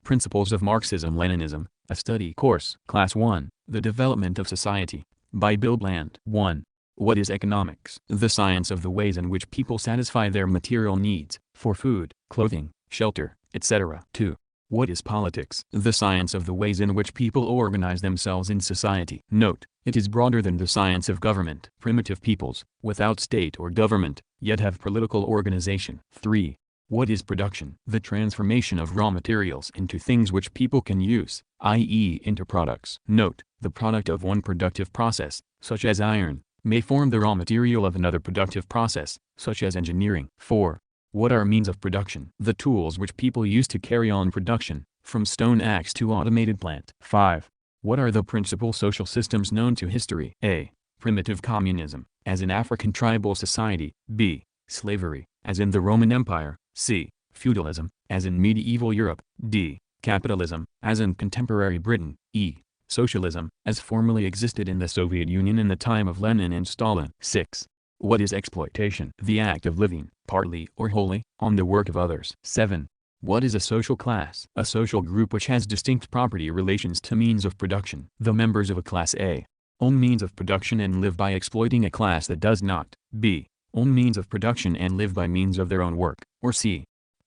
Principles of Marxism-Leninism, a study course. Class 1, The Development of Society, by Bill Bland. 1. What is economics? The science of the ways in which people satisfy their material needs, for food, clothing, shelter, etc. 2. What is politics? The science of the ways in which people organize themselves in society. Note, it is broader than the science of government. Primitive peoples, without state or government, yet have political organization. 3. What is production? The transformation of raw materials into things which people can use, i.e. into products. Note, the product of one productive process, such as iron, may form the raw material of another productive process, such as engineering. 4. What are means of production? The tools which people use to carry on production, from stone axe to automated plant. 5. What are the principal social systems known to history? A. Primitive communism, as in African tribal society. B. Slavery, as in the Roman Empire. C. Feudalism, as in medieval Europe. D. Capitalism, as in contemporary Britain. E. Socialism, as formerly existed in the Soviet Union in the time of Lenin and Stalin. 6. What is exploitation? The act of living, partly or wholly, on the work of others. 7. What is a social class? A social group which has distinct property relations to means of production. The members of a class A own means of production and live by exploiting a class that does not. B. Own means of production and live by means of their own work. Or C.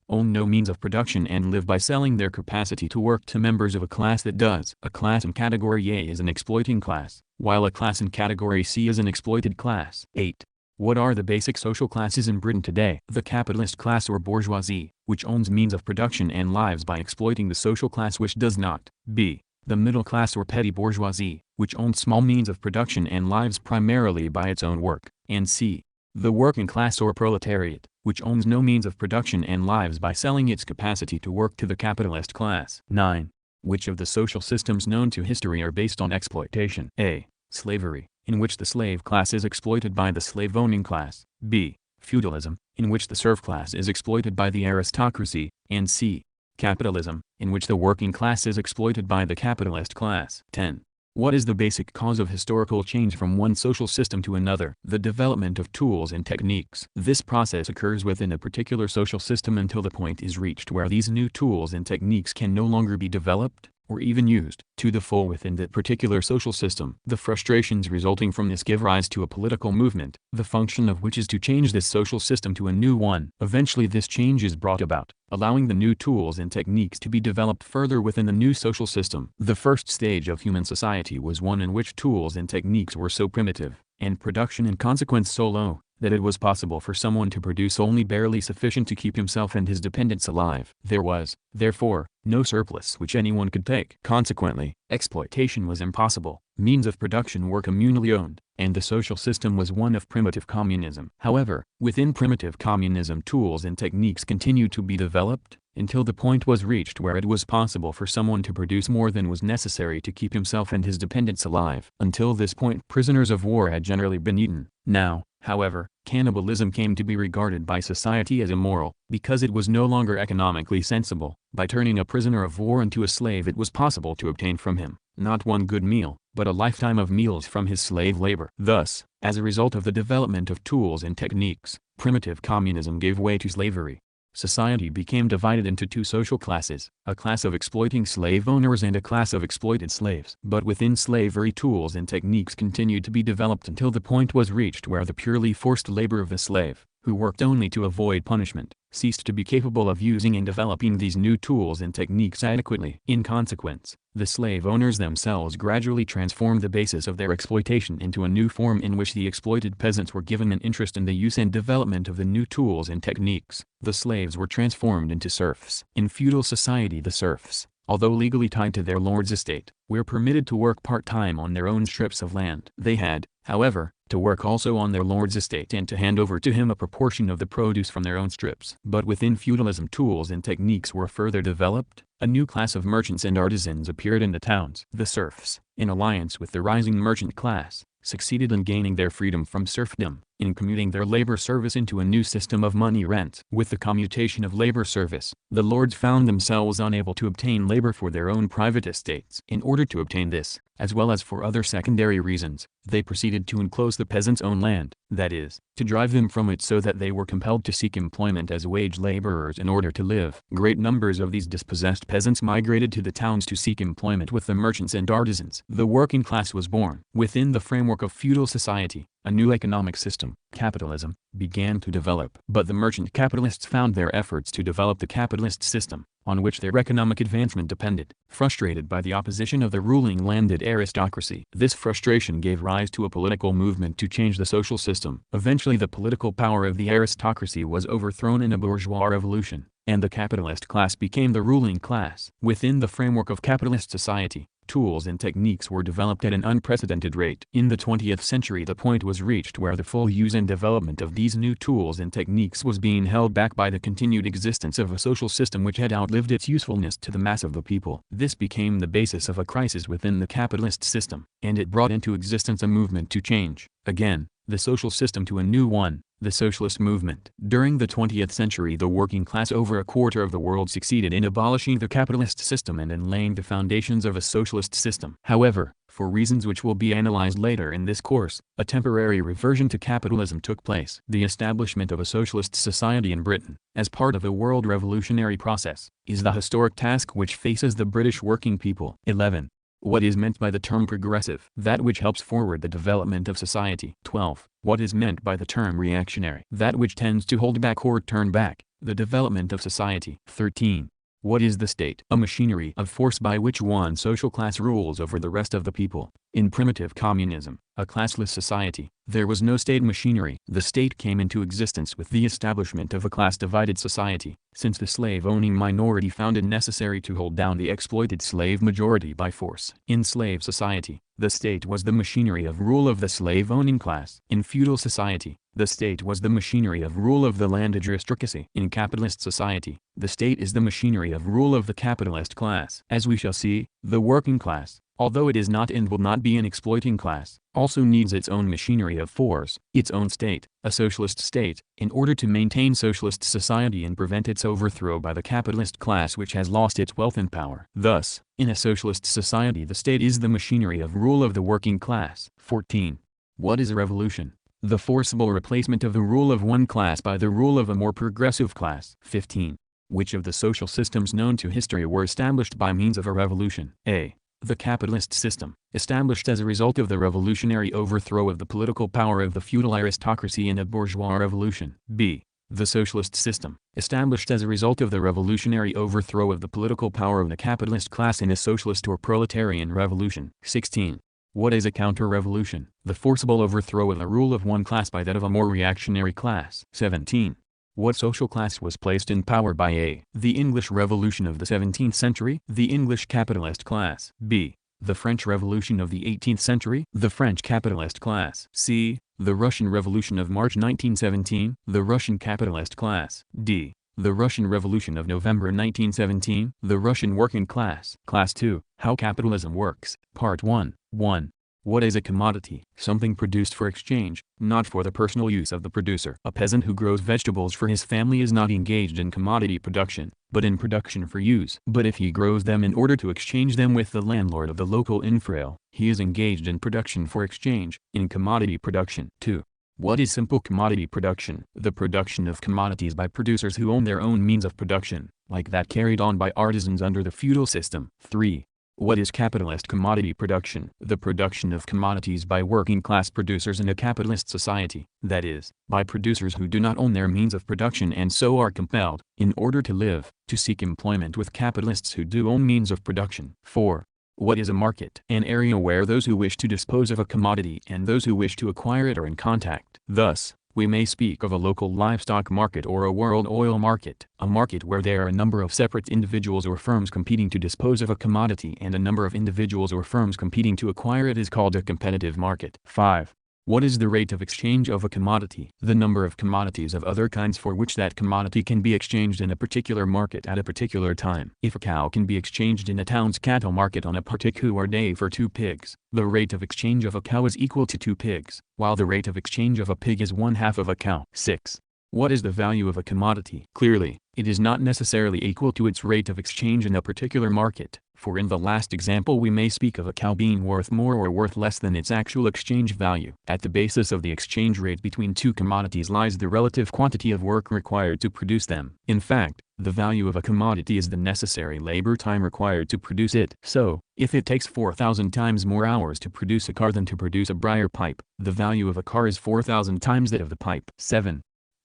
Own no means of production and live by selling their capacity to work to members of a class that does. A class in category A is an exploiting class, while a class in category C is an exploited class. 8. What are the basic social classes in Britain today? The capitalist class or bourgeoisie, which owns means of production and lives by exploiting the social class which does not. B. The middle class or petty bourgeoisie, which owns small means of production and lives primarily by its own work. And C. The working class or proletariat, which owns no means of production and lives by selling its capacity to work to the capitalist class. 9. Which of the social systems known to history are based on exploitation? A. Slavery, in which the slave class is exploited by the slave-owning class. B. Feudalism, in which the serf class is exploited by the aristocracy. And C. Capitalism, in which the working class is exploited by the capitalist class. 10. What is the basic cause of historical change from one social system to another? The development of tools and techniques. This process occurs within a particular social system until the point is reached where these new tools and techniques can no longer be developed, or even used, to the full within that particular social system. The frustrations resulting from this give rise to a political movement, the function of which is to change this social system to a new one. Eventually this change is brought about, allowing the new tools and techniques to be developed further within the new social system. The first stage of human society was one in which tools and techniques were so primitive, and production in consequence so low, that it was possible for someone to produce only barely sufficient to keep himself and his dependents alive. There was, therefore, no surplus which anyone could take. Consequently, exploitation was impossible. Means of production were communally owned, and the social system was one of primitive communism. However, within primitive communism tools and techniques continued to be developed, until the point was reached where it was possible for someone to produce more than was necessary to keep himself and his dependents alive. Until this point prisoners of war had generally been eaten. Now, however, cannibalism came to be regarded by society as immoral, because it was no longer economically sensible. By turning a prisoner of war into a slave it was possible to obtain from him, not one good meal, but a lifetime of meals from his slave labor. Thus, as a result of the development of tools and techniques, primitive communism gave way to slavery. Society became divided into two social classes, a class of exploiting slave owners and a class of exploited slaves. But within slavery tools and techniques continued to be developed until the point was reached where the purely forced labor of the slave, who worked only to avoid punishment, ceased to be capable of using and developing these new tools and techniques adequately. In consequence, the slave owners themselves gradually transformed the basis of their exploitation into a new form in which the exploited peasants were given an interest in the use and development of the new tools and techniques. The slaves were transformed into serfs. In feudal society the serfs, although legally tied to their lord's estate, were permitted to work part-time on their own strips of land. They had, however, to work also on their lord's estate and to hand over to him a proportion of the produce from their own strips. But within feudalism tools and techniques were further developed. A new class of merchants and artisans appeared in the towns. The serfs, in alliance with the rising merchant class, succeeded in gaining their freedom from serfdom. in commuting their labor service into a new system of money rent. With the commutation of labor service, the lords found themselves unable to obtain labor for their own private estates. In order to obtain this, as well as for other secondary reasons, they proceeded to enclose the peasants' own land, that is, to drive them from it so that they were compelled to seek employment as wage laborers in order to live. Great numbers of these dispossessed peasants migrated to the towns to seek employment with the merchants and artisans. The working class was born. Within the framework of feudal society, a new economic system, capitalism, began to develop. But the merchant capitalists found their efforts to develop the capitalist system, on which their economic advancement depended, frustrated by the opposition of the ruling landed aristocracy. This frustration gave rise to a political movement to change the social system. Eventually the political power of the aristocracy was overthrown in a bourgeois revolution, and the capitalist class became the ruling class. Within the framework of capitalist society, tools and techniques were developed at an unprecedented rate. In the 20th century the point was reached where the full use and development of these new tools and techniques was being held back by the continued existence of a social system which had outlived its usefulness to the mass of the people. This became the basis of a crisis within the capitalist system, and it brought into existence a movement to change, again, the social system to a new one, the Socialist Movement. During the 20th century the working class over a quarter of the world succeeded in abolishing the capitalist system and in laying the foundations of a socialist system. However, for reasons which will be analyzed later in this course, a temporary reversion to capitalism took place. The establishment of a socialist society in Britain, as part of the world revolutionary process, is the historic task which faces the British working people. 11. What is meant by the term progressive? That which helps forward the development of society. 12. What is meant by the term reactionary? That which tends to hold back or turn back the development of society. 13. What is the state? A machinery of force by which one social class rules over the rest of the people. In primitive communism, a classless society, there was no state machinery. The state came into existence with the establishment of a class-divided society, since the slave-owning minority found it necessary to hold down the exploited slave majority by force. In slave society, the state was the machinery of rule of the slave-owning class. In feudal society, the state was the machinery of rule of the landed aristocracy. In capitalist society, the state is the machinery of rule of the capitalist class. As we shall see, the working class, although it is not and will not be an exploiting class, also needs its own machinery of force, its own state, a socialist state, in order to maintain socialist society and prevent its overthrow by the capitalist class which has lost its wealth and power. Thus, in a socialist society the state is the machinery of rule of the working class. 14. What is a revolution? The forcible replacement of the rule of one class by the rule of a more progressive class. 15. Which of the social systems known to history were established by means of a revolution? A. The capitalist system, established as a result of the revolutionary overthrow of the political power of the feudal aristocracy in a bourgeois revolution. B. The socialist system, established as a result of the revolutionary overthrow of the political power of the capitalist class in a socialist or proletarian revolution. 16. What is a counter-revolution? The forcible overthrow of the rule of one class by that of a more reactionary class. 17. What social class was placed in power by A. The English Revolution of the 17th century, the English capitalist class. B. The French Revolution of the 18th century, the French capitalist class. C. The Russian Revolution of March 1917, the Russian capitalist class. D. The Russian Revolution of November 1917, the Russian working class. Class 2. How Capitalism Works. Part 1. 1. What is a commodity? Something produced for exchange, not for the personal use of the producer. A peasant who grows vegetables for his family is not engaged in commodity production, but in production for use. But if he grows them in order to exchange them with the landlord of the local infrail, he is engaged in production for exchange, in commodity production. 2. What is simple commodity production? The production of commodities by producers who own their own means of production, like that carried on by artisans under the feudal system. 3. What is capitalist commodity production? The production of commodities by working-class producers in a capitalist society, that is, by producers who do not own their means of production and so are compelled, in order to live, to seek employment with capitalists who do own means of production. 4. What is a market? An area where those who wish to dispose of a commodity and those who wish to acquire it are in contact. Thus, we may speak of a local livestock market or a world oil market. A market where there are a number of separate individuals or firms competing to dispose of a commodity and a number of individuals or firms competing to acquire it is called a competitive market. 5. What is the rate of exchange of a commodity? The number of commodities of other kinds for which that commodity can be exchanged in a particular market at a particular time. If a cow can be exchanged in a town's cattle market on a particular day for 2 pigs, the rate of exchange of a cow is equal to 2 pigs, while the rate of exchange of a pig is 1/2 of a cow. 6. What is the value of a commodity? Clearly, it is not necessarily equal to its rate of exchange in a particular market, for in the last example we may speak of a cow being worth more or worth less than its actual exchange value. At the basis of the exchange rate between 2 commodities lies the relative quantity of work required to produce them. In fact, the value of a commodity is the necessary labor time required to produce it. So, if it takes 4,000 times more hours to produce a car than to produce a briar pipe, the value of a car is 4,000 times that of the pipe. 7.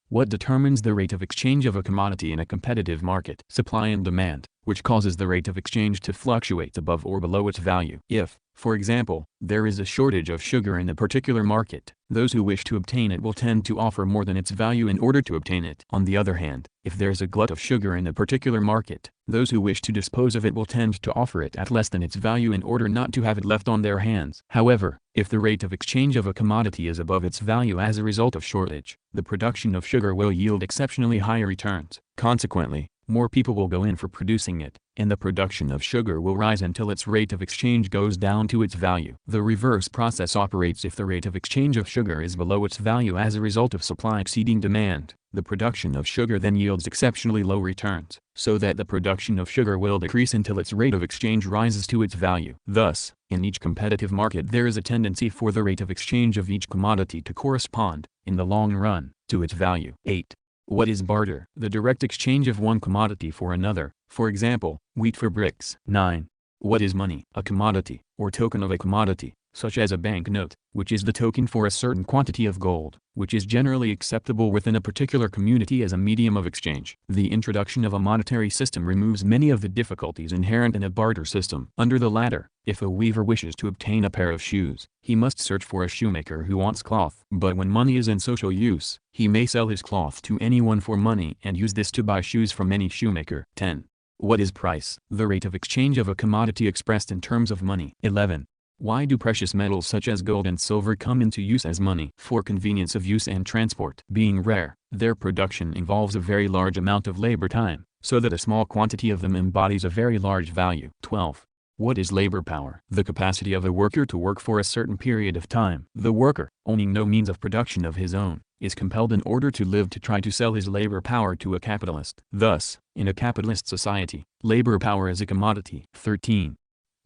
What determines the rate of exchange of a commodity in a competitive market? Supply and demand, which causes the rate of exchange to fluctuate above or below its value. If, for example, there is a shortage of sugar in a particular market, those who wish to obtain it will tend to offer more than its value in order to obtain it. On the other hand, if there is a glut of sugar in a particular market, those who wish to dispose of it will tend to offer it at less than its value in order not to have it left on their hands. However, if the rate of exchange of a commodity is above its value as a result of shortage, the production of sugar will yield exceptionally high returns. Consequently, more people will go in for producing it, and the production of sugar will rise until its rate of exchange goes down to its value. The reverse process operates if the rate of exchange of sugar is below its value as a result of supply exceeding demand. The production of sugar then yields exceptionally low returns, so that the production of sugar will decrease until its rate of exchange rises to its value. Thus, in each competitive market there is a tendency for the rate of exchange of each commodity to correspond, in the long run, to its value. 8. What is barter? The direct exchange of one commodity for another, for example, wheat for bricks. 9. What is money? A commodity, or token of a commodity, such as a banknote, which is the token for a certain quantity of gold, which is generally acceptable within a particular community as a medium of exchange. The introduction of a monetary system removes many of the difficulties inherent in a barter system. Under the latter, if a weaver wishes to obtain a pair of shoes, he must search for a shoemaker who wants cloth. But when money is in social use, he may sell his cloth to anyone for money and use this to buy shoes from any shoemaker. 10. What is price? The rate of exchange of a commodity expressed in terms of money. 11. Why do precious metals such as gold and silver come into use as money? For convenience of use and transport. Being rare, their production involves a very large amount of labor time, so that a small quantity of them embodies a very large value. 12. What is labor power? The capacity of a worker to work for a certain period of time. The worker, owning no means of production of his own, is compelled in order to live to try to sell his labor power to a capitalist. Thus, in a capitalist society, labor power is a commodity. 13.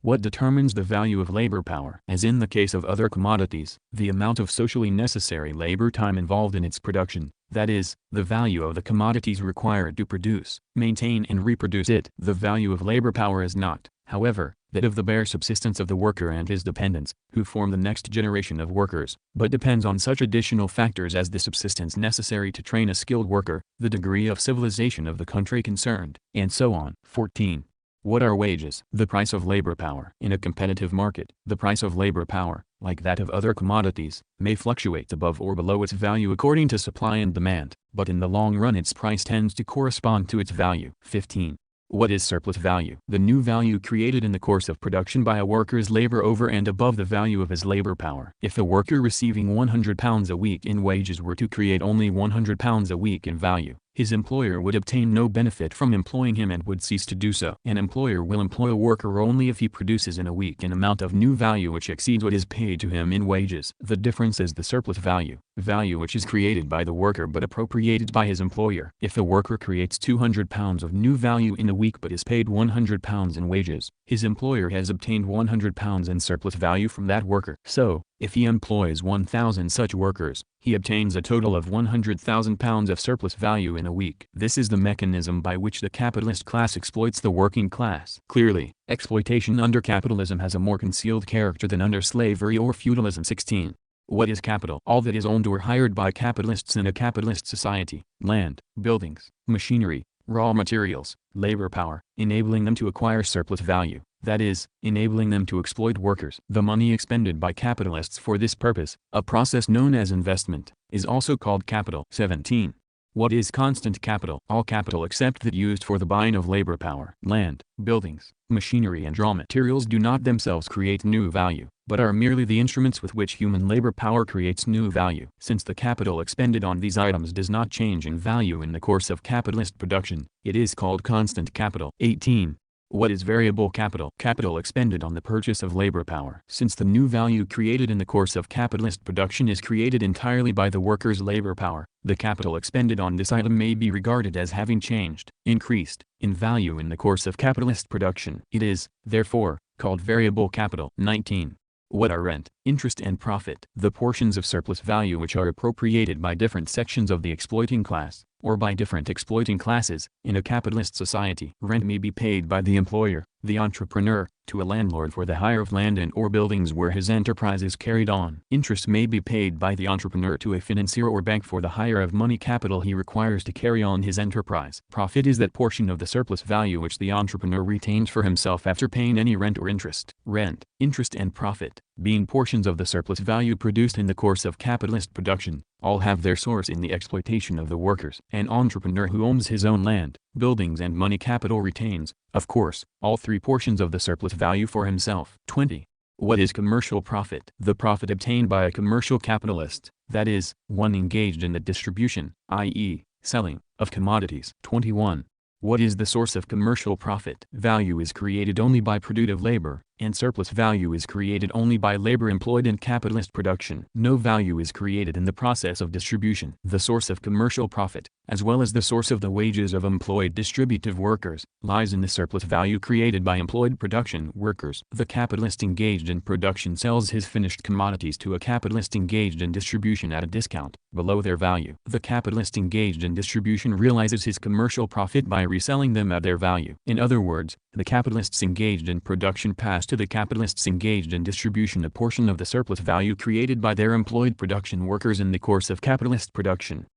What determines the value of labor power? As in the case of other commodities, the amount of socially necessary labor time involved in its production, that is, the value of the commodities required to produce, maintain and reproduce it. The value of labor power is not, however, that of the bare subsistence of the worker and his dependents, who form the next generation of workers, but depends on such additional factors as the subsistence necessary to train a skilled worker, the degree of civilization of the country concerned, and so on. 14. What are wages? The price of labor power. In a competitive market, the price of labor power, like that of other commodities, may fluctuate above or below its value according to supply and demand, but in the long run its price tends to correspond to its value. 15. What is surplus value? The new value created in the course of production by a worker's labor over and above the value of his labor power. If a worker receiving £100 a week in wages were to create only £100 a week in value, his employer would obtain no benefit from employing him and would cease to do so. An employer will employ a worker only if he produces in a week an amount of new value which exceeds what is paid to him in wages. The difference is the surplus value, value which is created by the worker but appropriated by his employer. If a worker creates £200 of new value in a week but is paid £100 in wages, his employer has obtained £100 in surplus value from that worker. So, if he employs 1,000 such workers, he obtains a total of £100,000 of surplus value in a week. This is the mechanism by which the capitalist class exploits the working class. Clearly, exploitation under capitalism has a more concealed character than under slavery or feudalism. 16. What is capital? All that is owned or hired by capitalists in a capitalist society: land, buildings, machinery, raw materials, labor power, enabling them to acquire surplus value, that is, enabling them to exploit workers. The money expended by capitalists for this purpose, a process known as investment, is also called capital. 17. What is constant capital? All capital except that used for the buying of labor power. Land, buildings, machinery and raw materials do not themselves create new value, but are merely the instruments with which human labor power creates new value. Since the capital expended on these items does not change in value in the course of capitalist production, it is called constant capital. 18. What is variable capital? Capital expended on the purchase of labor power. Since the new value created in the course of capitalist production is created entirely by the worker's labor power, the capital expended on this item may be regarded as having changed, increased, in value in the course of capitalist production. It is, therefore, called variable capital. 19. What are rent, interest and profit? The portions of surplus value which are appropriated by different sections of the exploiting class, or by different exploiting classes, in a capitalist society. Rent may be paid by the employer, the entrepreneur, to a landlord for the hire of land and or buildings where his enterprise is carried on. Interest may be paid by the entrepreneur to a financier or bank for the hire of money capital he requires to carry on his enterprise. Profit is that portion of the surplus value which the entrepreneur retains for himself after paying any rent or interest. Rent, interest and profit, being portions of the surplus value produced in the course of capitalist production, all have their source in the exploitation of the workers. An entrepreneur who owns his own land, buildings and money capital retains, of course, all three portions of the surplus value for himself. 20. What is commercial profit? The profit obtained by a commercial capitalist, that is, one engaged in the distribution, i.e., selling, of commodities. 21. What is the source of commercial profit? Value is created only by productive labor, and surplus value is created only by labor employed in capitalist production. No value is created in the process of distribution. The source of commercial profit, as well as the source of the wages of employed distributive workers, lies in the surplus value created by employed production workers. The capitalist engaged in production sells his finished commodities to a capitalist engaged in distribution at a discount, below their value. The capitalist engaged in distribution realizes his commercial profit by reselling them at their value. In other words, the capitalists engaged in production pass to the capitalists engaged in distribution a portion of the surplus value created by their employed production workers in the course of capitalist production.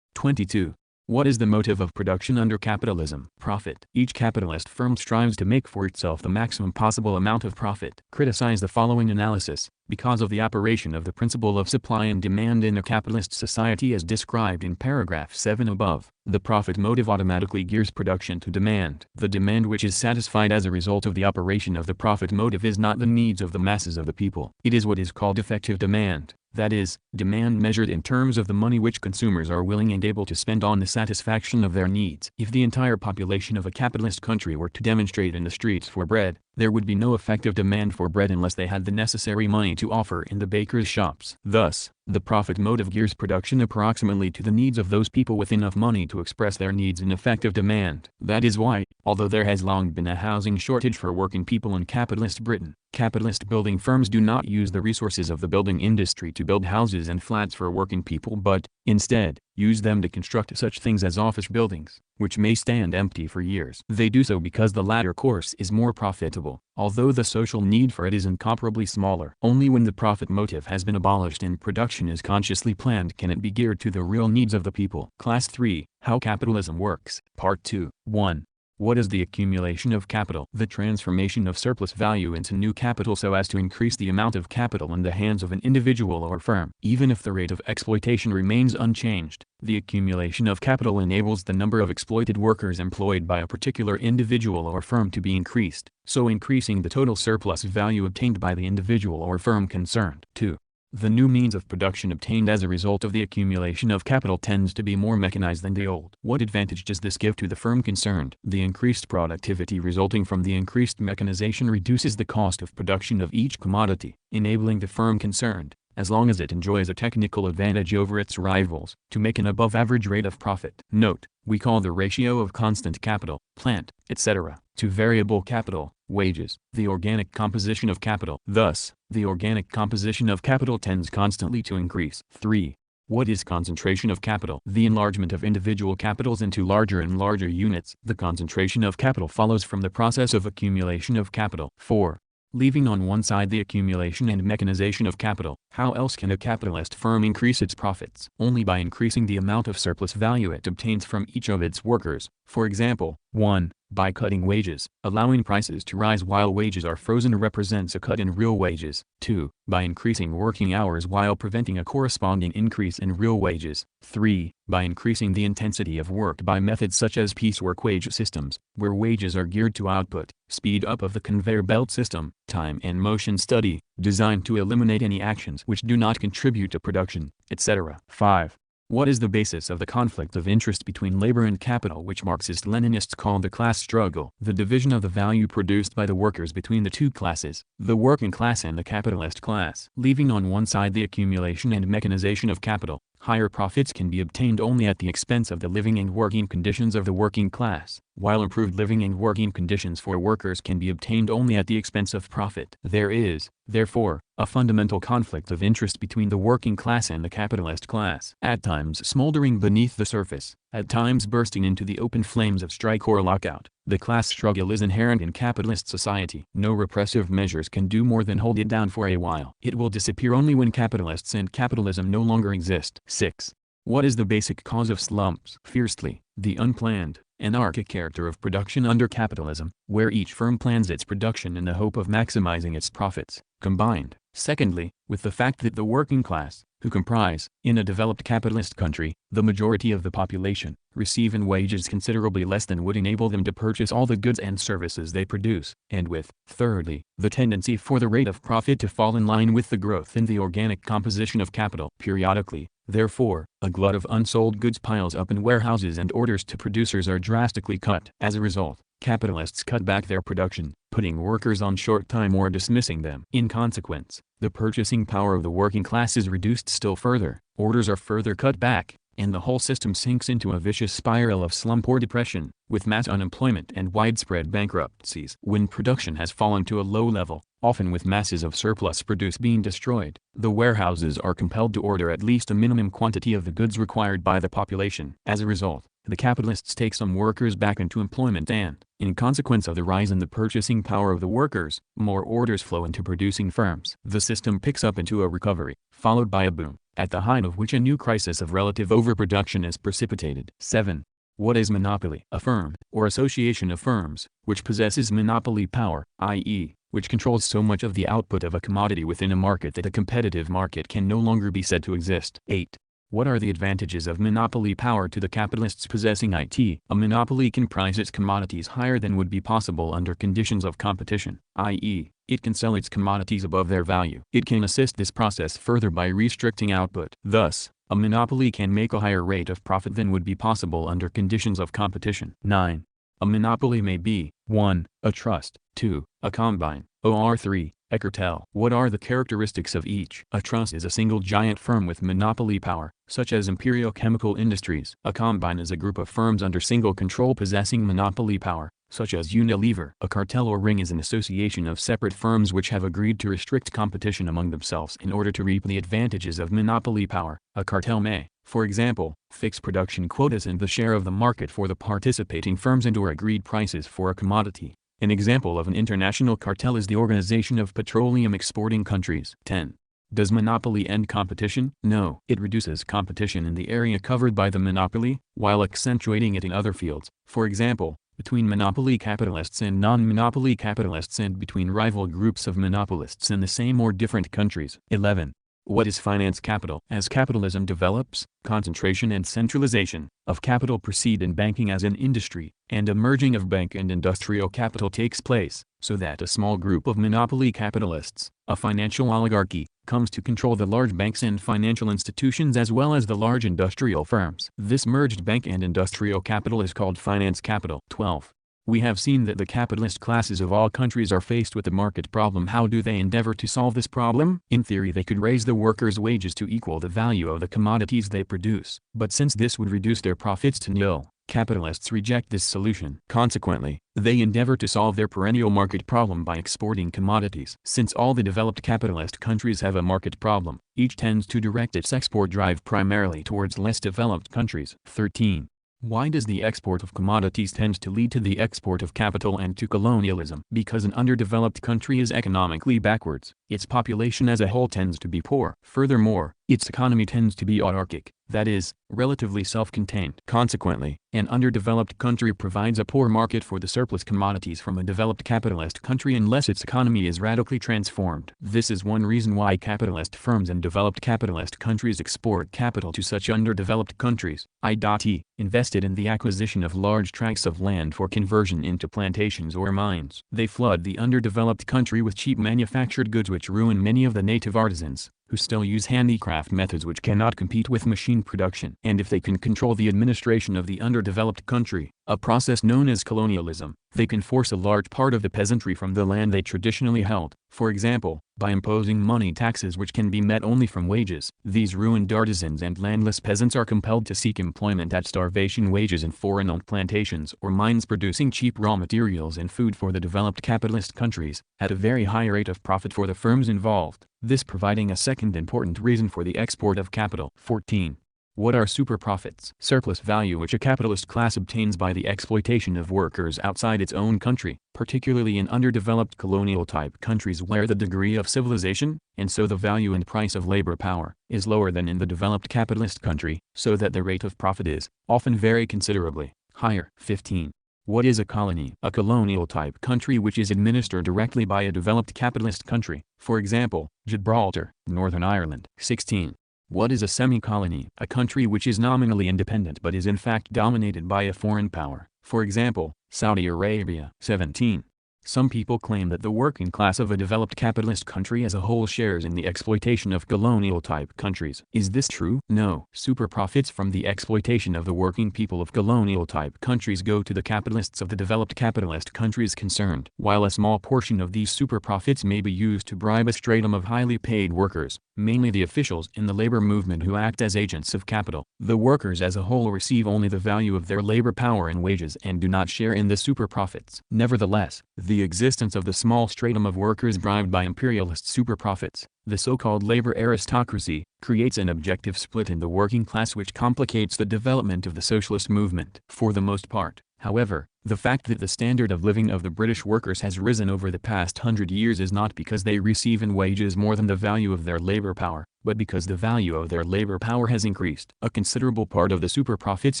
22. What is the motive of production under capitalism? Profit. Each capitalist firm strives to make for itself the maximum possible amount of profit. Criticize the following analysis. Because of the operation of the principle of supply and demand in a capitalist society as described in paragraph 7 above, the profit motive automatically gears production to demand. The demand which is satisfied as a result of the operation of the profit motive is not the needs of the masses of the people. It is what is called effective demand. That is, demand measured in terms of the money which consumers are willing and able to spend on the satisfaction of their needs. If the entire population of a capitalist country were to demonstrate in the streets for bread, there would be no effective demand for bread unless they had the necessary money to offer in the bakers' shops. Thus, the profit motive gears production approximately to the needs of those people with enough money to express their needs in effective demand. That is why, although there has long been a housing shortage for working people in capitalist Britain, capitalist building firms do not use the resources of the building industry to build houses and flats for working people but, instead, use them to construct such things as office buildings, which may stand empty for years. They do so because the latter course is more profitable, although the social need for it is incomparably smaller. Only when the profit motive has been abolished and production is consciously planned can it be geared to the real needs of the people. Class 3, How Capitalism Works. Part 2. 1. What is the accumulation of capital? The transformation of surplus value into new capital so as to increase the amount of capital in the hands of an individual or firm. Even if the rate of exploitation remains unchanged, the accumulation of capital enables the number of exploited workers employed by a particular individual or firm to be increased, so increasing the total surplus value obtained by the individual or firm concerned. 2. The new means of production obtained as a result of the accumulation of capital tends to be more mechanized than the old. What advantage does this give to the firm concerned? The increased productivity resulting from the increased mechanization reduces the cost of production of each commodity, enabling the firm concerned, as long as it enjoys a technical advantage over its rivals, to make an above-average rate of profit. Note, we call the ratio of constant capital, plant, etc., to variable capital, wages, the organic composition of capital. Thus, the organic composition of capital tends constantly to increase. 3. What is concentration of capital? The enlargement of individual capitals into larger and larger units. The concentration of capital follows from the process of accumulation of capital. 4. Leaving on one side the accumulation and mechanization of capital, how else can a capitalist firm increase its profits? Only by increasing the amount of surplus value it obtains from each of its workers. For example, 1. by cutting wages. Allowing prices to rise while wages are frozen represents a cut in real wages. 2. By increasing working hours while preventing a corresponding increase in real wages. 3. By increasing the intensity of work by methods such as piecework wage systems, where wages are geared to output. Speed up of the conveyor belt system. Time and motion study, designed to eliminate any actions which do not contribute to production, etc. 5. What is the basis of the conflict of interest between labor and capital, which Marxist-Leninists call the class struggle? The division of the value produced by the workers between the two classes, the working class and the capitalist class. Leaving on one side the accumulation and mechanization of capital, higher profits can be obtained only at the expense of the living and working conditions of the working class, while improved living and working conditions for workers can be obtained only at the expense of profit. There is, therefore, a fundamental conflict of interest between the working class and the capitalist class. At times smoldering beneath the surface, at times bursting into the open flames of strike or lockout, the class struggle is inherent in capitalist society. No repressive measures can do more than hold it down for a while. It will disappear only when capitalists and capitalism no longer exist. 6. What is the basic cause of slumps? Fiercely, the unplanned, anarchic character of production under capitalism, where each firm plans its production in the hope of maximizing its profits, combined, secondly, with the fact that the working class, who comprise, in a developed capitalist country, the majority of the population, receive in wages considerably less than would enable them to purchase all the goods and services they produce, and with, thirdly, the tendency for the rate of profit to fall in line with the growth in the organic composition of capital. Periodically, therefore, a glut of unsold goods piles up in warehouses and orders to producers are drastically cut. As a result, capitalists cut back their production, putting workers on short time or dismissing them. In consequence, the purchasing power of the working class is reduced still further, orders are further cut back, and the whole system sinks into a vicious spiral of slump or depression, with mass unemployment and widespread bankruptcies. When production has fallen to a low level, often with masses of surplus produce being destroyed, the warehouses are compelled to order at least a minimum quantity of the goods required by the population. As a result, the capitalists take some workers back into employment and, in consequence of the rise in the purchasing power of the workers, more orders flow into producing firms. The system picks up into a recovery, followed by a boom, at the height of which a new crisis of relative overproduction is precipitated. 7. What is monopoly? A firm, or association of firms, which possesses monopoly power, i.e., which controls so much of the output of a commodity within a market that a competitive market can no longer be said to exist. 8. What are the advantages of monopoly power to the capitalists possessing it? A monopoly can price its commodities higher than would be possible under conditions of competition, i.e., it can sell its commodities above their value. It can assist this process further by restricting output. Thus, a monopoly can make a higher rate of profit than would be possible under conditions of competition. 9. A monopoly may be 1. A trust, 2. A combine, or 3. A cartel. What are the characteristics of each? A trust is a single giant firm with monopoly power, such as Imperial Chemical Industries. A combine is a group of firms under single control possessing monopoly power, such as Unilever. A cartel or ring is an association of separate firms which have agreed to restrict competition among themselves in order to reap the advantages of monopoly power. A cartel may, for example, fix production quotas and the share of the market for the participating firms and/or agreed prices for a commodity. An example of an international cartel is the Organization of Petroleum Exporting Countries. 10. Does monopoly end competition? No. It reduces competition in the area covered by the monopoly, while accentuating it in other fields, for example, between monopoly capitalists and non-monopoly capitalists and between rival groups of monopolists in the same or different countries. 11. What is finance capital? As capitalism develops, concentration and centralization of capital proceed in banking as in industry, and a merging of bank and industrial capital takes place, so that a small group of monopoly capitalists, a financial oligarchy, comes to control the large banks and financial institutions as well as the large industrial firms. This merged bank and industrial capital is called finance capital. 12. We have seen that the capitalist classes of all countries are faced with the market problem. How do they endeavor to solve this problem? In theory they could raise the workers' wages to equal the value of the commodities they produce, but since this would reduce their profits to nil, capitalists reject this solution. Consequently, they endeavor to solve their perennial market problem by exporting commodities. Since all the developed capitalist countries have a market problem, each tends to direct its export drive primarily towards less developed countries. 13. Why does the export of commodities tend to lead to the export of capital and to colonialism? Because an underdeveloped country is economically backwards, its population as a whole tends to be poor. Furthermore, Its economy tends to be autarkic, that is, relatively self-contained. Consequently, an underdeveloped country provides a poor market for the surplus commodities from a developed capitalist country unless its economy is radically transformed. This is one reason why capitalist firms in developed capitalist countries export capital to such underdeveloped countries, i.e., invested in the acquisition of large tracts of land for conversion into plantations or mines. They flood the underdeveloped country with cheap manufactured goods which ruin many of the native artisans, who still use handicraft methods which cannot compete with machine production. And if they can control the administration of the underdeveloped country, a process known as colonialism, they can force a large part of the peasantry from the land they traditionally held, for example, by imposing money taxes which can be met only from wages. These ruined artisans and landless peasants are compelled to seek employment at starvation wages in foreign-owned plantations or mines producing cheap raw materials and food for the developed capitalist countries, at a very high rate of profit for the firms involved, this providing a second important reason for the export of capital. 14. What are superprofits? Surplus value which a capitalist class obtains by the exploitation of workers outside its own country, particularly in underdeveloped colonial-type countries where the degree of civilization, and so the value and price of labor power, is lower than in the developed capitalist country, so that the rate of profit is, often very considerably, higher. 15. What is a colony? A colonial-type country which is administered directly by a developed capitalist country, for example, Gibraltar, Northern Ireland. 16. What is a semi-colony? A country which is nominally independent but is in fact dominated by a foreign power, for example, Saudi Arabia. 17. Some people claim that the working class of a developed capitalist country as a whole shares in the exploitation of colonial-type countries. Is this true? No. Superprofits from the exploitation of the working people of colonial-type countries go to the capitalists of the developed capitalist countries concerned. While a small portion of these superprofits may be used to bribe a stratum of highly paid workers, mainly the officials in the labor movement who act as agents of capital, the workers as a whole receive only the value of their labor power and wages and do not share in the superprofits. Nevertheless, the existence of the small stratum of workers bribed by imperialist superprofits, the so-called labor aristocracy, creates an objective split in the working class which complicates the development of the socialist movement. For the most part, however, the fact that the standard of living of the British workers has risen over the past 100 years is not because they receive in wages more than the value of their labor power, but because the value of their labor power has increased. A considerable part of the superprofits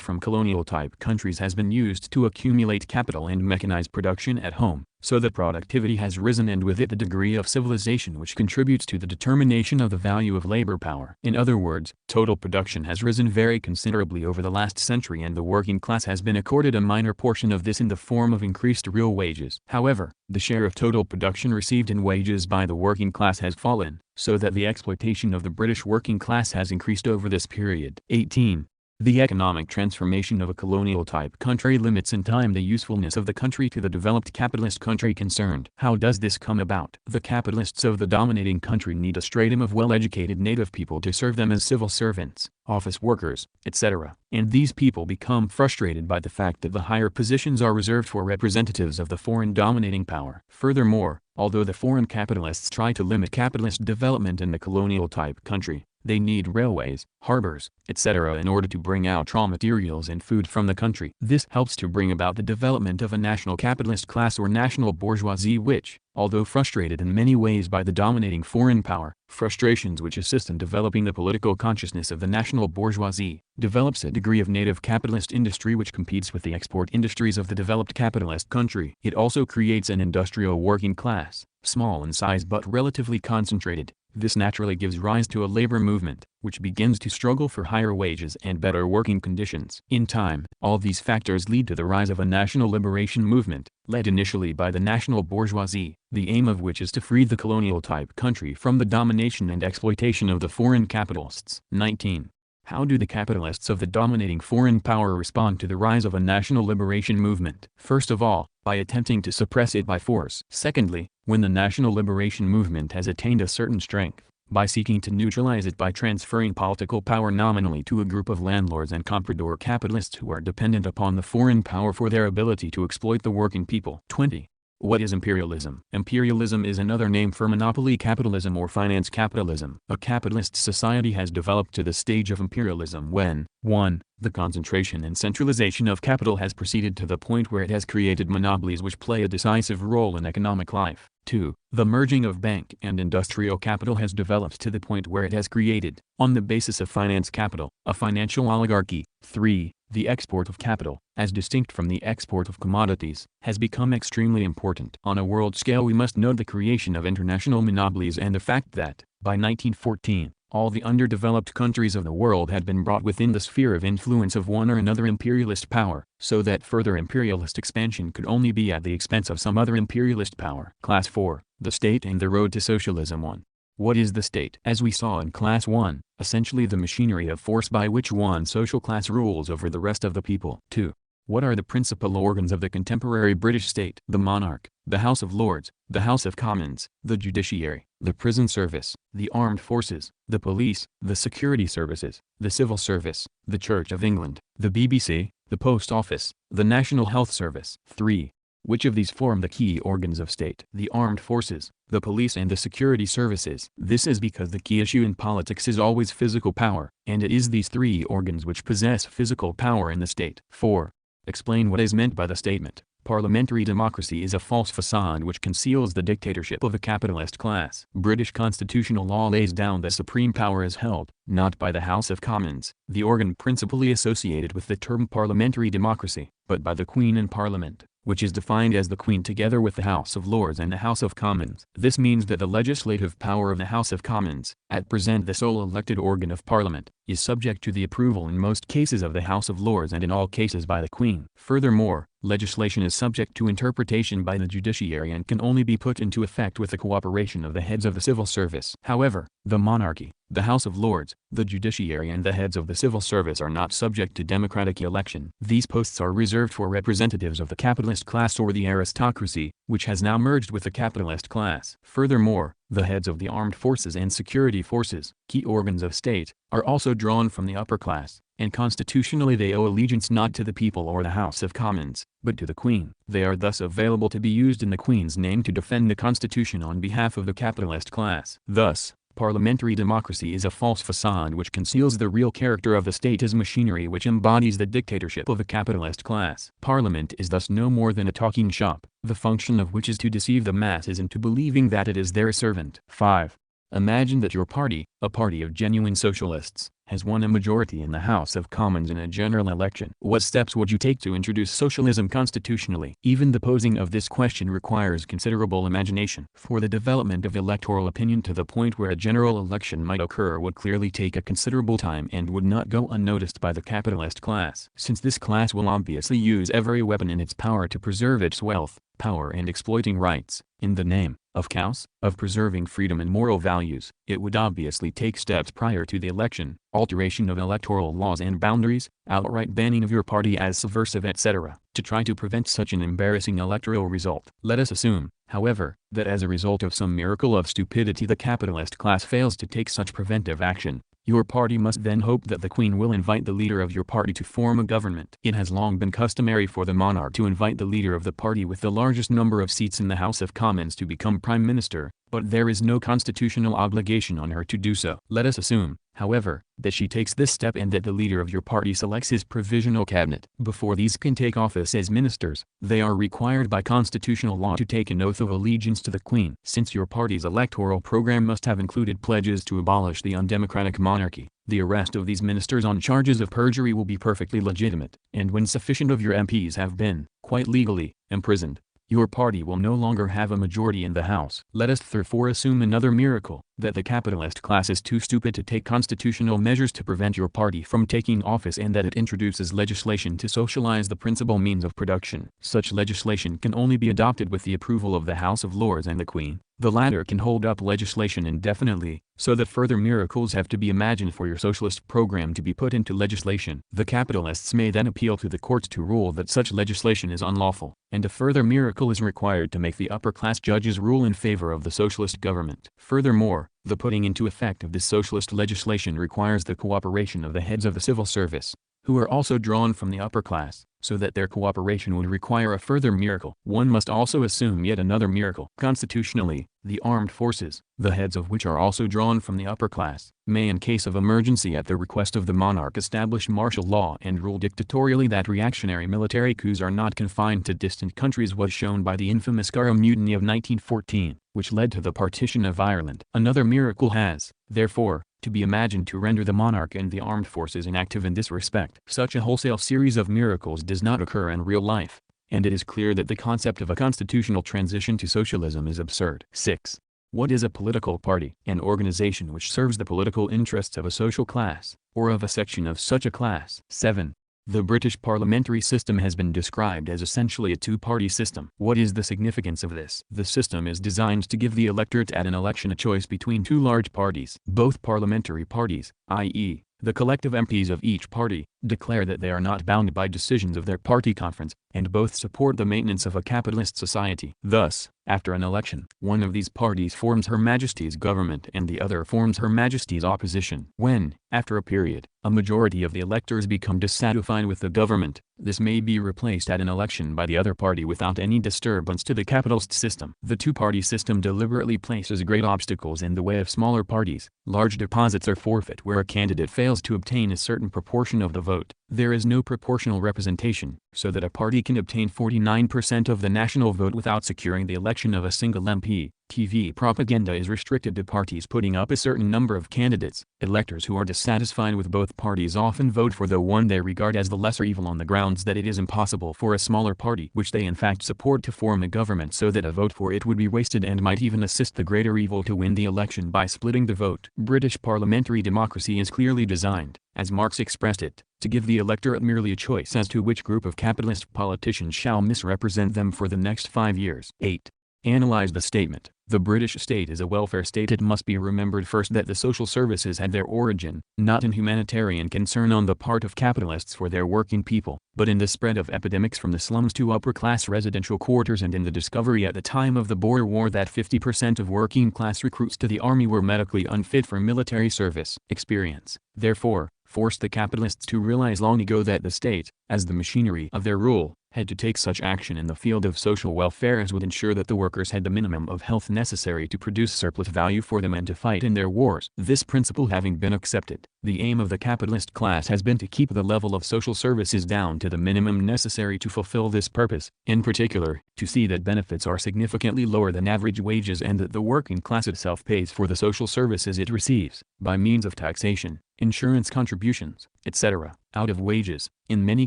from colonial-type countries has been used to accumulate capital and mechanize production at home, so that productivity has risen and with it the degree of civilization which contributes to the determination of the value of labor power. In other words, total production has risen very considerably over the last century and the working class has been accorded a minor portion of this in the form of increased real wages. However, the share of total production received in wages by the working class has fallen, so that the exploitation of the British working class has increased over this period. 18. The economic transformation of a colonial-type country limits in time the usefulness of the country to the developed capitalist country concerned. How does this come about? The capitalists of the dominating country need a stratum of well-educated native people to serve them as civil servants, office workers, etc. And these people become frustrated by the fact that the higher positions are reserved for representatives of the foreign dominating power. Furthermore, although the foreign capitalists try to limit capitalist development in the colonial-type country, they need railways, harbors, etc. in order to bring out raw materials and food from the country. This helps to bring about the development of a national capitalist class or national bourgeoisie which, although frustrated in many ways by the dominating foreign power, frustrations which assist in developing the political consciousness of the national bourgeoisie, develops a degree of native capitalist industry which competes with the export industries of the developed capitalist country. It also creates an industrial working class, small in size but relatively concentrated. This naturally gives rise to a labor movement, which begins to struggle for higher wages and better working conditions. In time, all these factors lead to the rise of a national liberation movement, led initially by the national bourgeoisie, the aim of which is to free the colonial-type country from the domination and exploitation of the foreign capitalists. 19. How do the capitalists of the dominating foreign power respond to the rise of a national liberation movement? First of all, by attempting to suppress it by force. Secondly, when the national liberation movement has attained a certain strength, by seeking to neutralize it by transferring political power nominally to a group of landlords and comprador capitalists who are dependent upon the foreign power for their ability to exploit the working people. 20. What is imperialism? Imperialism is another name for monopoly capitalism or finance capitalism. A capitalist society has developed to the stage of imperialism when 1. The concentration and centralization of capital has proceeded to the point where it has created monopolies which play a decisive role in economic life. 2. The merging of bank and industrial capital has developed to the point where it has created, on the basis of finance capital, a financial oligarchy. 3. The export of capital, as distinct from the export of commodities, has become extremely important. On a world scale, we must note the creation of international monopolies and the fact that, by 1914, all the underdeveloped countries of the world had been brought within the sphere of influence of one or another imperialist power, so that further imperialist expansion could only be at the expense of some other imperialist power. Class 4, The State and the Road to Socialism. 1. What is the state? As we saw in Class 1, essentially the machinery of force by which one social class rules over the rest of the people. 2. What are the principal organs of the contemporary British state? The monarch, the House of Lords, the House of Commons, the judiciary, the prison service, the armed forces, the police, the security services, the civil service, the Church of England, the BBC, the post office, the National Health Service. 3. Which of these form the key organs of state? The armed forces, the police and the security services. This is because the key issue in politics is always physical power, and it is these three organs which possess physical power in the state. 4. Explain what is meant by the statement, parliamentary democracy is a false facade which conceals the dictatorship of a capitalist class. British constitutional law lays down that supreme power is held, not by the House of Commons, the organ principally associated with the term parliamentary democracy, but by the Queen and Parliament, which is defined as the Queen together with the House of Lords and the House of Commons. This means that the legislative power of the House of Commons, at present the sole elected organ of Parliament, is subject to the approval in most cases of the House of Lords and in all cases by the Queen. Furthermore, legislation is subject to interpretation by the judiciary and can only be put into effect with the cooperation of the heads of the civil service. However, the monarchy, the House of Lords, the judiciary and the heads of the civil service are not subject to democratic election. These posts are reserved for representatives of the capitalist class or the aristocracy, which has now merged with the capitalist class. Furthermore, the heads of the armed forces and security forces, key organs of state, are also drawn from the upper class, and constitutionally they owe allegiance not to the people or the House of Commons, but to the Queen. They are thus available to be used in the Queen's name to defend the Constitution on behalf of the capitalist class. Thus, parliamentary democracy is a false facade which conceals the real character of the state as machinery which embodies the dictatorship of a capitalist class. Parliament is thus no more than a talking shop, the function of which is to deceive the masses into believing that it is their servant. 5. Imagine that your party, a party of genuine socialists, has won a majority in the House of Commons in a general election. What steps would you take to introduce socialism constitutionally? Even the posing of this question requires considerable imagination. For the development of electoral opinion to the point where a general election might occur would clearly take a considerable time and would not go unnoticed by the capitalist class, since this class will obviously use every weapon in its power to preserve its wealth, power and exploiting rights, in the name, of course, of preserving freedom and moral values. It would obviously take steps prior to the election, alteration of electoral laws and boundaries, outright banning of your party as subversive etc., to try to prevent such an embarrassing electoral result. Let us assume, however, that as a result of some miracle of stupidity the capitalist class fails to take such preventive action. Your party must then hope that the Queen will invite the leader of your party to form a government. It has long been customary for the monarch to invite the leader of the party with the largest number of seats in the House of Commons to become Prime Minister, but there is no constitutional obligation on her to do so. Let us assume, however, that she takes this step and that the leader of your party selects his provisional cabinet. Before these can take office as ministers, they are required by constitutional law to take an oath of allegiance to the Queen. Since your party's electoral program must have included pledges to abolish the undemocratic monarchy, the arrest of these ministers on charges of perjury will be perfectly legitimate, and when sufficient of your MPs have been, quite legally, imprisoned, your party will no longer have a majority in the House. Let us therefore assume another miracle, that the capitalist class is too stupid to take constitutional measures to prevent your party from taking office and that it introduces legislation to socialize the principal means of production. Such legislation can only be adopted with the approval of the House of Lords and the Queen. The latter can hold up legislation indefinitely, so that further miracles have to be imagined for your socialist program to be put into legislation. The capitalists may then appeal to the courts to rule that such legislation is unlawful, and a further miracle is required to make the upper-class judges rule in favor of the socialist government. Furthermore, the putting into effect of this socialist legislation requires the cooperation of the heads of the civil service, who are also drawn from the upper class, so that their cooperation would require a further miracle. One must also assume yet another miracle. Constitutionally, the armed forces, the heads of which are also drawn from the upper class, may in case of emergency at the request of the monarch establish martial law and rule dictatorially. That reactionary military coups are not confined to distant countries was shown by the infamous Guerrilla Mutiny of 1914, which led to the partition of Ireland. Another miracle has, therefore, to be imagined to render the monarch and the armed forces inactive in this respect. Such a wholesale series of miracles does not occur in real life, and it is clear that the concept of a constitutional transition to socialism is absurd. 6. What is a political party? An organization which serves the political interests of a social class, or of a section of such a class. 7. The British parliamentary system has been described as essentially a two-party system. What is the significance of this? The system is designed to give the electorate at an election a choice between two large parties. Both parliamentary parties, i.e., the collective MPs of each party, declare that they are not bound by decisions of their party conference, and both support the maintenance of a capitalist society. Thus, after an election, one of these parties forms Her Majesty's government and the other forms Her Majesty's opposition. When, after a period, a majority of the electors become dissatisfied with the government, this may be replaced at an election by the other party without any disturbance to the capitalist system. The two-party system deliberately places great obstacles in the way of smaller parties. Large deposits are forfeit where a candidate fails to obtain a certain proportion of the vote. There is no proportional representation, so that a party can obtain 49% of the national vote without securing the election of a single MP. TV propaganda is restricted to parties putting up a certain number of candidates. Electors who are dissatisfied with both parties often vote for the one they regard as the lesser evil on the grounds that it is impossible for a smaller party which they in fact support to form a government, so that a vote for it would be wasted and might even assist the greater evil to win the election by splitting the vote. British parliamentary democracy is clearly designed, as Marx expressed it, to give the electorate merely a choice as to which group of capitalist politicians shall misrepresent them for the next 5 years. 8. Analyze the statement. The British state is a welfare state. It must be remembered first that the social services had their origin, not in humanitarian concern on the part of capitalists for their working people, but in the spread of epidemics from the slums to upper-class residential quarters, and in the discovery at the time of the Boer War that 50% of working-class recruits to the army were medically unfit for military service. Experience, therefore, forced the capitalists to realize long ago that the state, as the machinery of their rule, had to take such action in the field of social welfare as would ensure that the workers had the minimum of health necessary to produce surplus value for them and to fight in their wars. This principle having been accepted, the aim of the capitalist class has been to keep the level of social services down to the minimum necessary to fulfill this purpose, in particular, to see that benefits are significantly lower than average wages and that the working class itself pays for the social services it receives, by means of taxation, insurance contributions, etc., out of wages, in many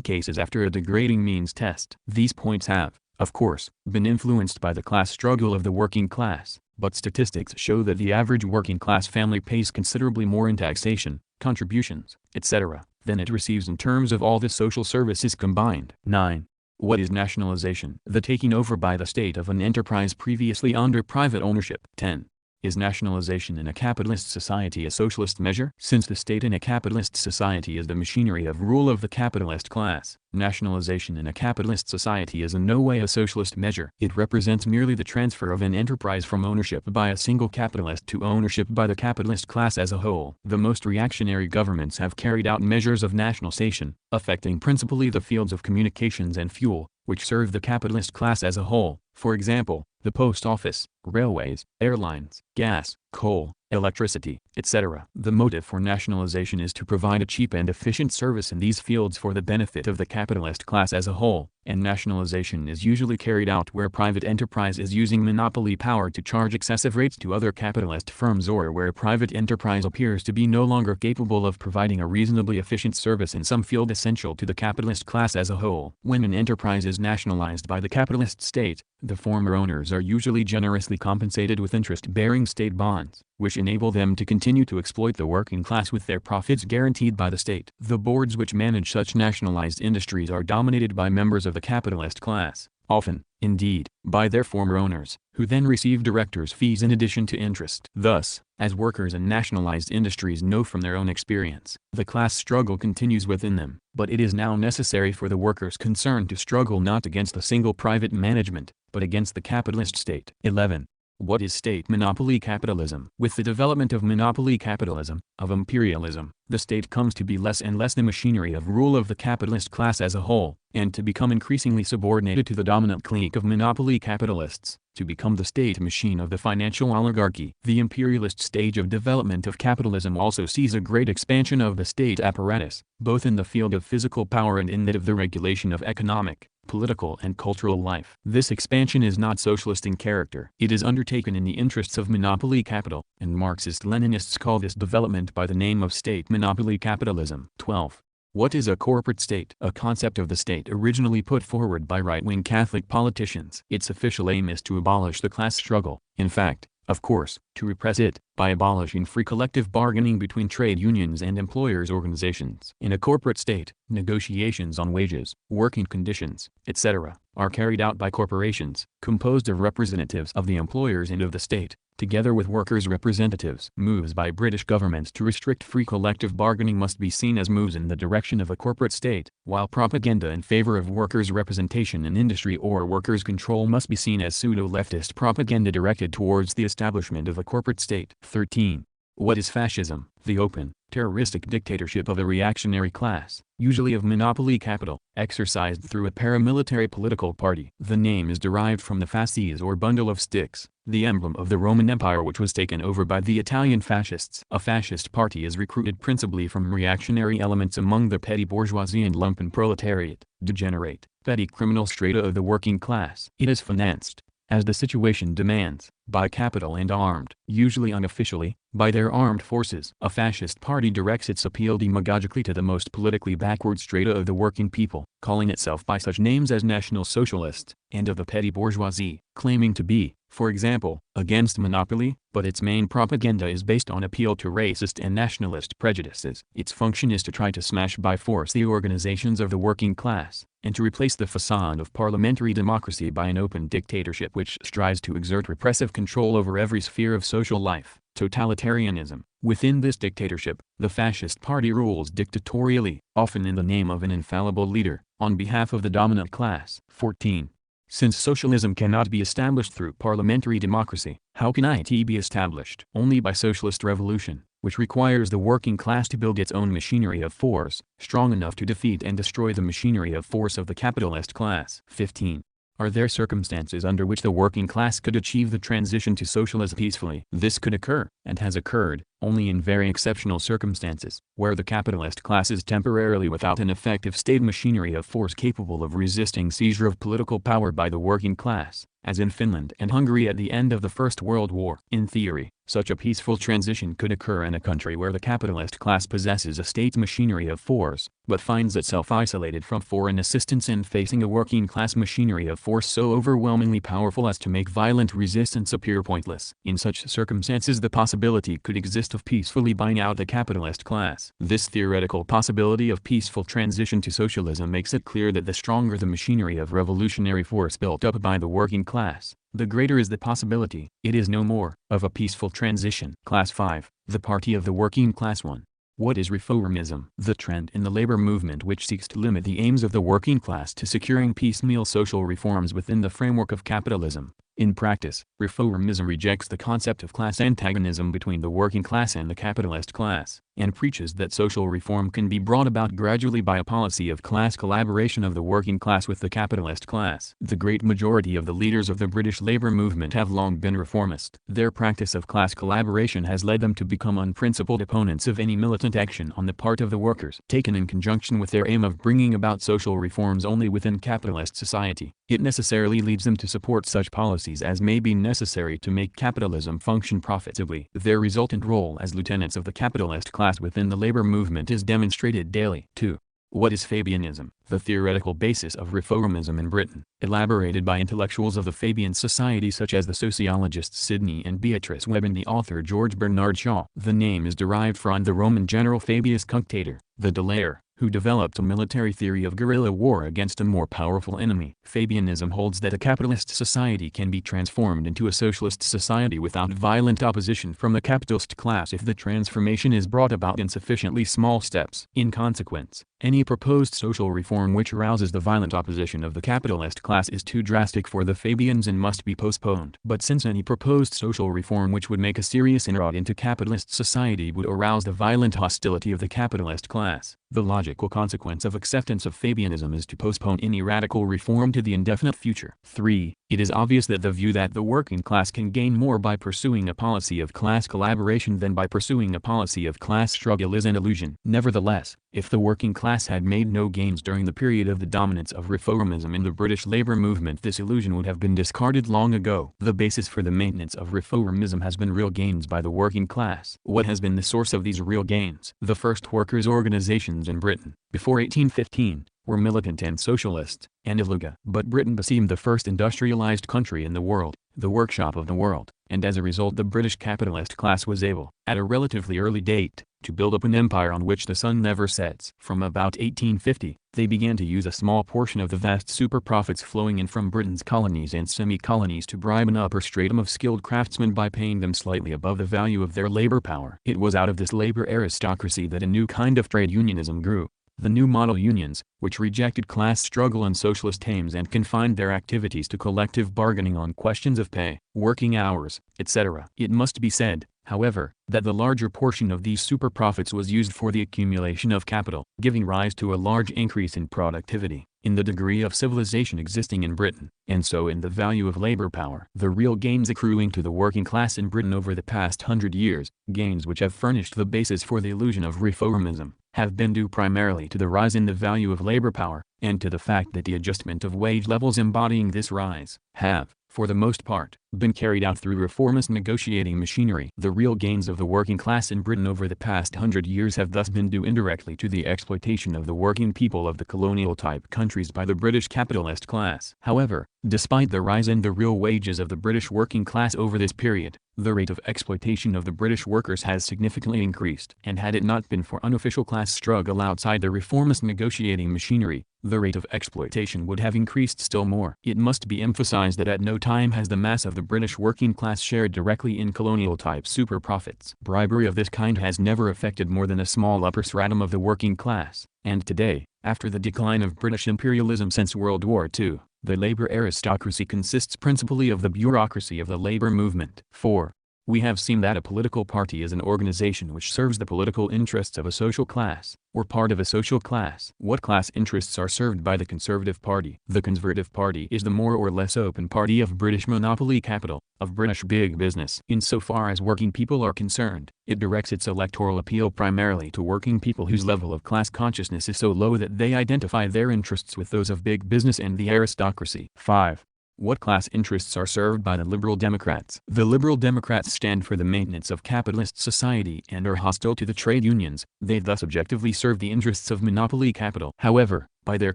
cases after a degrading means test. These points have, of course, been influenced by the class struggle of the working class, but statistics show that the average working class family pays considerably more in taxation, contributions, etc., than it receives in terms of all the social services combined. 9. What is nationalization? The taking over by the state of an enterprise previously under private ownership. 10. Is nationalization in a capitalist society a socialist measure? Since the state in a capitalist society is the machinery of rule of the capitalist class, nationalization in a capitalist society is in no way a socialist measure. It represents merely the transfer of an enterprise from ownership by a single capitalist to ownership by the capitalist class as a whole. The most reactionary governments have carried out measures of nationalization, affecting principally the fields of communications and fuel, which serve the capitalist class as a whole. For example, the post office, railways, airlines, gas, coal, electricity, etc. The motive for nationalization is to provide a cheap and efficient service in these fields for the benefit of the capitalist class as a whole, and nationalization is usually carried out where private enterprise is using monopoly power to charge excessive rates to other capitalist firms, or where private enterprise appears to be no longer capable of providing a reasonably efficient service in some field essential to the capitalist class as a whole. When an enterprise is nationalized by the capitalist state, the former owners are usually generously compensated with interest-bearing state bonds, which enable them to continue to exploit the working class with their profits guaranteed by the state. The boards which manage such nationalized industries are dominated by members of the capitalist class, often, indeed, by their former owners, who then receive directors' fees in addition to interest. Thus, as workers in nationalized industries know from their own experience, the class struggle continues within them, but it is now necessary for the workers concerned to struggle not against a single private management, but against the capitalist state. 11. What is state monopoly capitalism? With the development of monopoly capitalism, of imperialism, the state comes to be less and less the machinery of rule of the capitalist class as a whole, and to become increasingly subordinated to the dominant clique of monopoly capitalists, to become the state machine of the financial oligarchy. The imperialist stage of development of capitalism also sees a great expansion of the state apparatus, both in the field of physical power and in that of the regulation of economic, political and cultural life. This expansion is not socialist in character. It is undertaken in the interests of monopoly capital, and Marxist-Leninists call this development by the name of state monopoly capitalism. 12. What is a corporate state? A concept of the state originally put forward by right-wing Catholic politicians. Its official aim is to abolish the class struggle. In fact, of course, to repress it, by abolishing free collective bargaining between trade unions and employers' organizations. In a corporate state, negotiations on wages, working conditions, etc., are carried out by corporations, composed of representatives of the employers and of the state, together with workers' representatives. Moves by British governments to restrict free collective bargaining must be seen as moves in the direction of a corporate state, while propaganda in favor of workers' representation in industry or workers' control must be seen as pseudo-leftist propaganda directed towards the establishment of a corporate state. 13. What is fascism? The open, terroristic dictatorship of a reactionary class, usually of monopoly capital, exercised through a paramilitary political party. The name is derived from the fasces or bundle of sticks, the emblem of the Roman Empire which was taken over by the Italian fascists. A fascist party is recruited principally from reactionary elements among the petty bourgeoisie and lumpen proletariat, degenerate, petty criminal strata of the working class. It is financed, as the situation demands, by capital and armed, usually unofficially, by their armed forces. A fascist party directs its appeal demagogically to the most politically backward strata of the working people, calling itself by such names as National Socialist, and of the petty bourgeoisie, claiming to be, for example, against monopoly, but its main propaganda is based on appeal to racist and nationalist prejudices. Its function is to try to smash by force the organizations of the working class, and to replace the facade of parliamentary democracy by an open dictatorship which strives to exert repressive control over every sphere of social life. Totalitarianism. Within this dictatorship, the fascist party rules dictatorially, often in the name of an infallible leader, on behalf of the dominant class. 14. Since socialism cannot be established through parliamentary democracy, how can it be established? Only by socialist revolution, which requires the working class to build its own machinery of force, strong enough to defeat and destroy the machinery of force of the capitalist class. 15. Are there circumstances under which the working class could achieve the transition to socialism peacefully? This could occur, and has occurred, only in very exceptional circumstances, where the capitalist class is temporarily without an effective state machinery of force capable of resisting seizure of political power by the working class, as in Finland and Hungary at the end of the First World War. In theory, such a peaceful transition could occur in a country where the capitalist class possesses a state machinery of force, but finds itself isolated from foreign assistance and facing a working class machinery of force so overwhelmingly powerful as to make violent resistance appear pointless. In such circumstances the possibility could exist of peacefully buying out the capitalist class. This theoretical possibility of peaceful transition to socialism makes it clear that the stronger the machinery of revolutionary force built up by the working class, the greater is the possibility, it is no more, of a peaceful transition. Class 5, the Party of the Working Class. 1. What is reformism? The trend in the labor movement which seeks to limit the aims of the working class to securing piecemeal social reforms within the framework of capitalism. In practice, reformism rejects the concept of class antagonism between the working class and the capitalist class, and preaches that social reform can be brought about gradually by a policy of class collaboration of the working class with the capitalist class. The great majority of the leaders of the British labor movement have long been reformist. Their practice of class collaboration has led them to become unprincipled opponents of any militant action on the part of the workers. Taken in conjunction with their aim of bringing about social reforms only within capitalist society, it necessarily leads them to support such policies as may be necessary to make capitalism function profitably. Their resultant role as lieutenants of the capitalist class within the labor movement is demonstrated daily. 2. What is Fabianism? The theoretical basis of reformism in Britain, elaborated by intellectuals of the Fabian Society such as the sociologists Sidney and Beatrice Webb and the author George Bernard Shaw. The name is derived from the Roman general Fabius Cunctator, the delayer, who developed a military theory of guerrilla war against a more powerful enemy. Fabianism holds that a capitalist society can be transformed into a socialist society without violent opposition from the capitalist class if the transformation is brought about in sufficiently small steps. In consequence, Any proposed social reform which arouses the violent opposition of the capitalist class is too drastic for the Fabians and must be postponed. But since any proposed social reform which would make a serious inroad into capitalist society would arouse the violent hostility of the capitalist class, the logical consequence of acceptance of Fabianism is to postpone any radical reform to the indefinite future. 3. It is obvious that the view that the working class can gain more by pursuing a policy of class collaboration than by pursuing a policy of class struggle is an illusion. Nevertheless, if the working class had made no gains during the period of the dominance of reformism in the British labor movement, this illusion would have been discarded long ago. The basis for the maintenance of reformism has been real gains by the working class. What has been the source of these real gains? The first workers' organizations in Britain, before 1815, were militant and socialist, and illegal. But Britain became the first industrialized country in the world, the workshop of the world, and as a result the British capitalist class was able, at a relatively early date, to build up an empire on which the sun never sets. From about 1850, they began to use a small portion of the vast super-profits flowing in from Britain's colonies and semi-colonies to bribe an upper stratum of skilled craftsmen by paying them slightly above the value of their labor power. It was out of this labor aristocracy that a new kind of trade unionism grew. The new model unions, which rejected class struggle and socialist aims and confined their activities to collective bargaining on questions of pay, working hours, etc. It must be said, however, that the larger portion of these super-profits was used for the accumulation of capital, giving rise to a large increase in productivity, in the degree of civilization existing in Britain, and so in the value of labor power. The real gains accruing to the working class in Britain over the past 100 years, gains which have furnished the basis for the illusion of reformism, have been due primarily to the rise in the value of labor power, and to the fact that the adjustment of wage levels embodying this rise, have, for the most part, been carried out through reformist negotiating machinery. The real gains of the working class in Britain over the past 100 years have thus been due indirectly to the exploitation of the working people of the colonial-type countries by the British capitalist class. However, despite the rise in the real wages of the British working class over this period, the rate of exploitation of the British workers has significantly increased. And had it not been for unofficial class struggle outside the reformist negotiating machinery, the rate of exploitation would have increased still more. It must be emphasized that at no time has the mass of the British working class shared directly in colonial-type super-profits. Bribery of this kind has never affected more than a small upper stratum of the working class, and today, after the decline of British imperialism since World War II, the labor aristocracy consists principally of the bureaucracy of the labor movement. 4. We have seen that a political party is an organization which serves the political interests of a social class, or part of a social class. What class interests are served by the Conservative Party? The Conservative Party is the more or less open party of British monopoly capital, of British big business. Insofar as working people are concerned, it directs its electoral appeal primarily to working people whose level of class consciousness is so low that they identify their interests with those of big business and the aristocracy. 5. What class interests are served by the Liberal Democrats? The Liberal Democrats stand for the maintenance of capitalist society and are hostile to the trade unions. They thus objectively serve the interests of monopoly capital. However, by their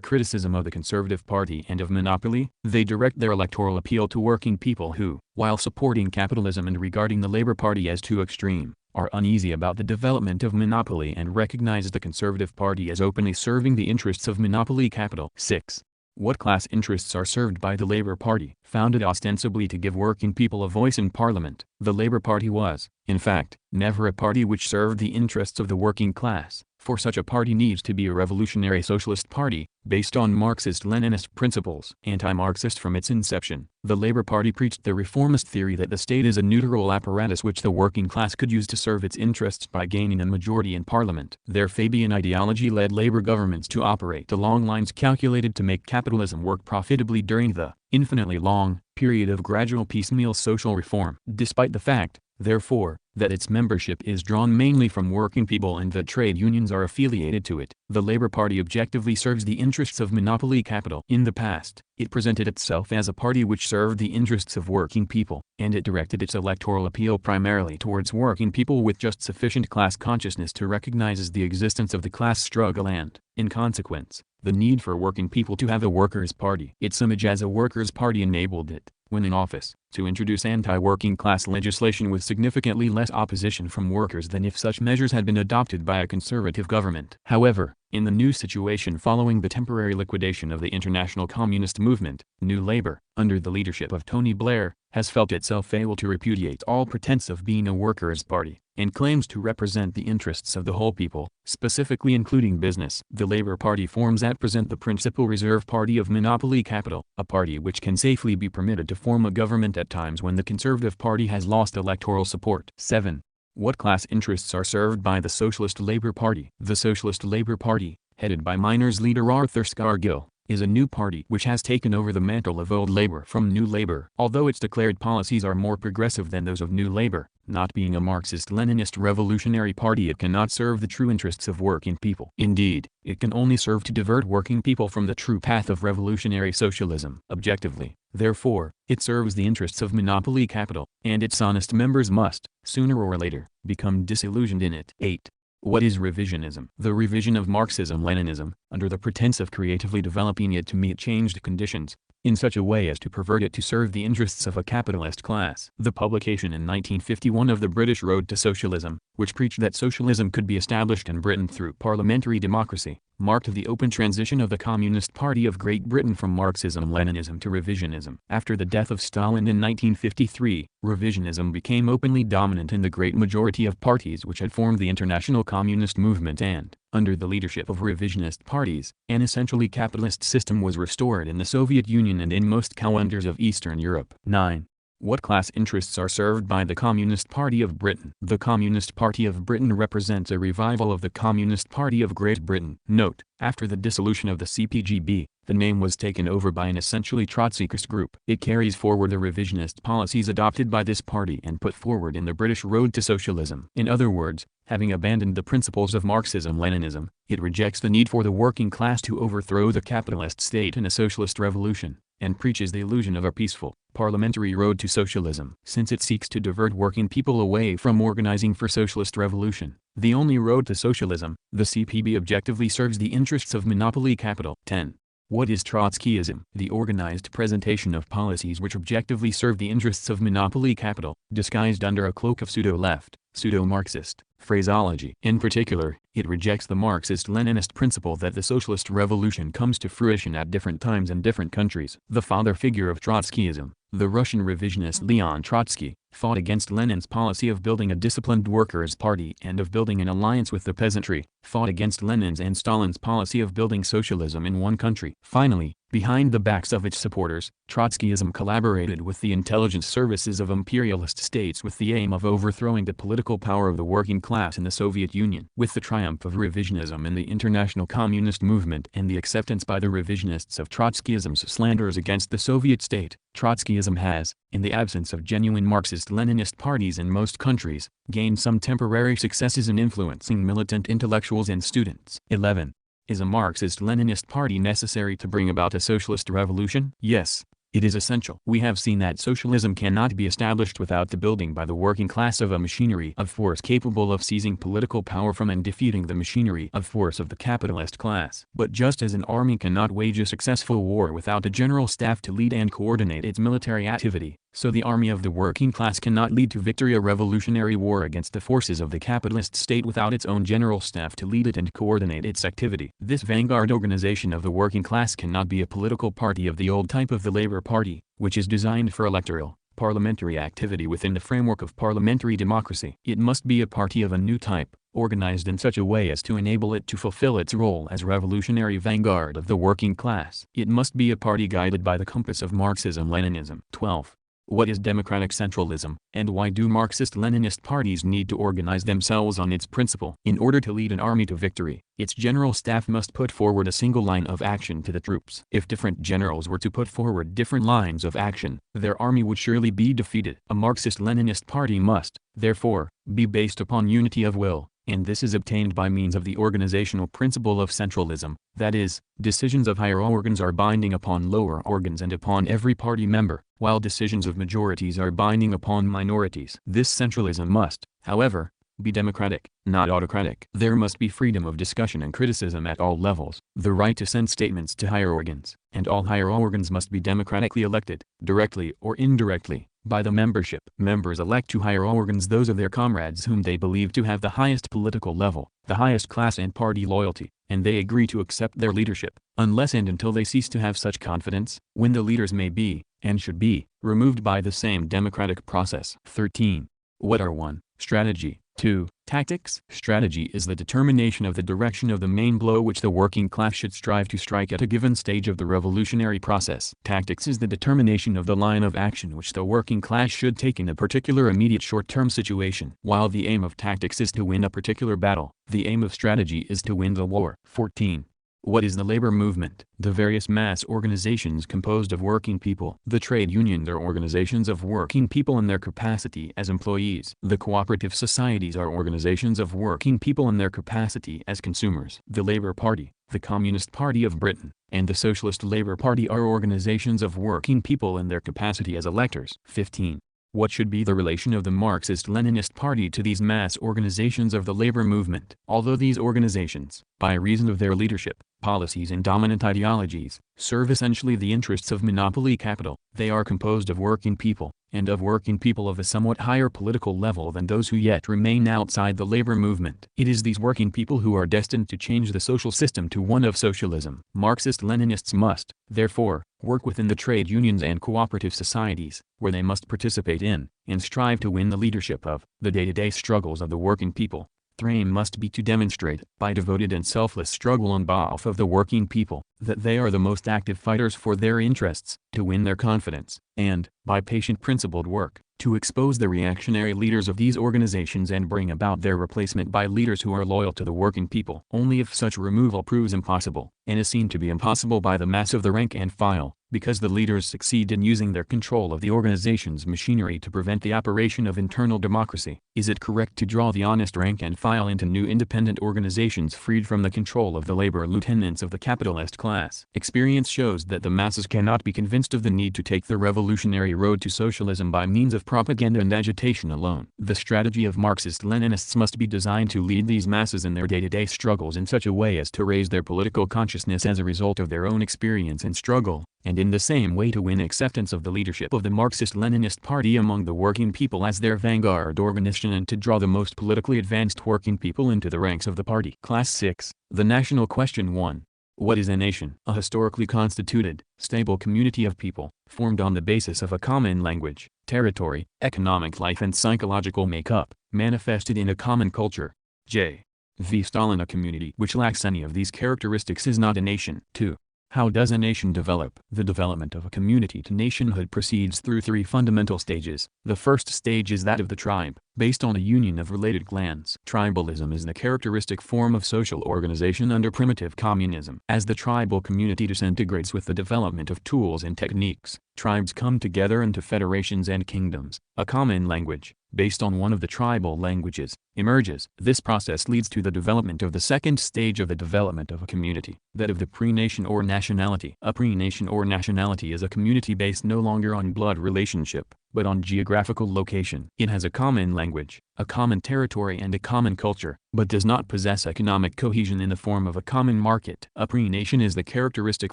criticism of the Conservative Party and of monopoly, they direct their electoral appeal to working people who, while supporting capitalism and regarding the Labour Party as too extreme, are uneasy about the development of monopoly and recognize the Conservative Party as openly serving the interests of monopoly capital. 6. What class interests are served by the Labour Party? Founded ostensibly to give working people a voice in Parliament, the Labour Party was, in fact, never a party which served the interests of the working class, for such a party needs to be a revolutionary socialist party, based on Marxist-Leninist principles. Anti-Marxist from its inception, the Labour Party preached the reformist theory that the state is a neutral apparatus which the working class could use to serve its interests by gaining a majority in Parliament. Their Fabian ideology led Labour governments to operate along lines calculated to make capitalism work profitably during the infinitely long period of gradual piecemeal social reform. Despite the fact, therefore, that its membership is drawn mainly from working people and that trade unions are affiliated to it, the Labour Party objectively serves the interests of monopoly capital. In the past, it presented itself as a party which served the interests of working people, and it directed its electoral appeal primarily towards working people with just sufficient class consciousness to recognize the existence of the class struggle and, in consequence, the need for working people to have a workers' party. Its image as a workers' party enabled it, when in office, to introduce anti-working class legislation with significantly less opposition from workers than if such measures had been adopted by a conservative government. However, in the new situation following the temporary liquidation of the international communist movement, New Labour, under the leadership of Tony Blair, has felt itself able to repudiate all pretense of being a workers' party. and claims to represent the interests of the whole people, specifically including business. The Labour Party forms at present the principal reserve party of monopoly capital, a party which can safely be permitted to form a government at times when the Conservative Party has lost electoral support. 7. What class interests are served by the Socialist Labour Party? The Socialist Labour Party, headed by miners' leader Arthur Scargill, is a new party which has taken over the mantle of Old Labour from New Labour. Although its declared policies are more progressive than those of New Labour, not being a Marxist-Leninist revolutionary party, it cannot serve the true interests of working people. Indeed, it can only serve to divert working people from the true path of revolutionary socialism. Objectively, therefore, it serves the interests of monopoly capital, and its honest members must, sooner or later, become disillusioned in it. 8. What is revisionism? The revision of Marxism-Leninism, under the pretense of creatively developing it to meet changed conditions, in such a way as to pervert it to serve the interests of a capitalist class. The publication in 1951 of the British Road to Socialism, which preached that socialism could be established in Britain through parliamentary democracy, marked the open transition of the Communist Party of Great Britain from Marxism-Leninism to revisionism. After the death of Stalin in 1953, revisionism became openly dominant in the great majority of parties which had formed the International Communist Movement, and, under the leadership of revisionist parties, an essentially capitalist system was restored in the Soviet Union and in most countries of Eastern Europe. 9. What class interests are served by the Communist Party of Britain? The Communist Party of Britain represents a revival of the Communist Party of Great Britain. Note, after the dissolution of the CPGB, the name was taken over by an essentially Trotskyist group. It carries forward the revisionist policies adopted by this party and put forward in the British Road to Socialism. In other words, having abandoned the principles of Marxism-Leninism, it rejects the need for the working class to overthrow the capitalist state in a socialist revolution, and preaches the illusion of a peaceful, parliamentary road to socialism. Since it seeks to divert working people away from organizing for socialist revolution, the only road to socialism, the CPB objectively serves the interests of monopoly capital. 10. What is Trotskyism? The organized presentation of policies which objectively serve the interests of monopoly capital, disguised under a cloak of pseudo-left, pseudo-Marxist phraseology. In particular, it rejects the Marxist-Leninist principle that the socialist revolution comes to fruition at different times in different countries. The father figure of Trotskyism, the Russian revisionist Leon Trotsky, fought against Lenin's policy of building a disciplined workers' party and of building an alliance with the peasantry, fought against Lenin's and Stalin's policy of building socialism in one country. Finally, behind the backs of its supporters, Trotskyism collaborated with the intelligence services of imperialist states with the aim of overthrowing the political power of the working class in the Soviet Union. With the triumph of revisionism in the international communist movement and the acceptance by the revisionists of Trotskyism's slanders against the Soviet state, Trotskyism has, in the absence of genuine Marxist-Leninist parties in most countries, gained some temporary successes in influencing militant intellectuals and students. 11. Is a Marxist-Leninist party necessary to bring about a socialist revolution? Yes, it is essential. We have seen that socialism cannot be established without the building by the working class of a machinery of force capable of seizing political power from and defeating the machinery of force of the capitalist class. But just as an army cannot wage a successful war without a general staff to lead and coordinate its military activity, so the army of the working class cannot lead to victory a revolutionary war against the forces of the capitalist state without its own general staff to lead it and coordinate its activity. This vanguard organization of the working class cannot be a political party of the old type of the Labour Party, which is designed for electoral, parliamentary activity within the framework of parliamentary democracy. It must be a party of a new type, organized in such a way as to enable it to fulfill its role as revolutionary vanguard of the working class. It must be a party guided by the compass of Marxism-Leninism. 12. What is democratic centralism, and why do Marxist-Leninist parties need to organize themselves on its principle? In order to lead an army to victory, its general staff must put forward a single line of action to the troops. If different generals were to put forward different lines of action, their army would surely be defeated. A Marxist-Leninist party must, therefore, be based upon unity of will, and this is obtained by means of the organizational principle of centralism, that is, decisions of higher organs are binding upon lower organs and upon every party member, while decisions of majorities are binding upon minorities. This centralism must, however, be democratic, not autocratic. There must be freedom of discussion and criticism at all levels, the right to send statements to higher organs, and all higher organs must be democratically elected, directly or indirectly, by the membership. Members elect to higher organs those of their comrades whom they believe to have the highest political level, the highest class and party loyalty, and they agree to accept their leadership, unless and until they cease to have such confidence, when the leaders may be, and should be, removed by the same democratic process. 13. What are 1. Strategy, 2. Tactics. Strategy is the determination of the direction of the main blow which the working class should strive to strike at a given stage of the revolutionary process. Tactics is the determination of the line of action which the working class should take in a particular immediate short-term situation. While the aim of tactics is to win a particular battle, the aim of strategy is to win the war. 14. What is the labor movement? The various mass organizations composed of working people. The trade unions are organizations of working people in their capacity as employees. The cooperative societies are organizations of working people in their capacity as consumers. The Labour Party, the Communist Party of Britain, and the Socialist Labour Party are organizations of working people in their capacity as electors. 15. What should be the relation of the Marxist-Leninist Party to these mass organizations of the labor movement? Although these organizations, by reason of their leadership, policies and dominant ideologies, serve essentially the interests of monopoly capital, they are composed of working people, and of working people of a somewhat higher political level than those who yet remain outside the labor movement. It is these working people who are destined to change the social system to one of socialism. Marxist-Leninists must, therefore, work within the trade unions and cooperative societies, where they must participate in, and strive to win the leadership of, the day-to-day struggles of the working people. Their aim must be to demonstrate, by devoted and selfless struggle on behalf of the working people, that they are the most active fighters for their interests, to win their confidence, and, by patient principled work, to expose the reactionary leaders of these organizations and bring about their replacement by leaders who are loyal to the working people. Only if such removal proves impossible, and is seen to be impossible by the mass of the rank and file, because the leaders succeed in using their control of the organization's machinery to prevent the operation of internal democracy, is it correct to draw the honest rank and file into new independent organizations freed from the control of the labor lieutenants of the capitalist class. Experience shows that the masses cannot be convinced of the need to take the revolutionary road to socialism by means of propaganda and agitation alone. The strategy of Marxist-Leninists must be designed to lead these masses in their day-to-day struggles in such a way as to raise their political consciousness as a result of their own experience and struggle, and in the same way to win acceptance of the leadership of the Marxist-Leninist Party among the working people as their vanguard organization, and to draw the most politically advanced working people into the ranks of the party. Class 6. The National Question. 1. What is a nation? A historically constituted, stable community of people, formed on the basis of a common language, territory, economic life and psychological makeup, manifested in a common culture. J. V. Stalin. A community which lacks any of these characteristics is not a nation. 2. How does a nation develop? The development of a community to nationhood proceeds through 3 fundamental stages. The first stage is that of the tribe, based on a union of related clans. Tribalism is the characteristic form of social organization under primitive communism. As the tribal community disintegrates with the development of tools and techniques, tribes come together into federations and kingdoms. A common language, based on one of the tribal languages, emerges. This process leads to the development of the second stage of the development of a community, that of the pre-nation or nationality. A pre-nation or nationality is a community based no longer on blood relationship, but on geographical location. It has a common language, a common territory and a common culture, but does not possess economic cohesion in the form of a common market. A pre-nation is the characteristic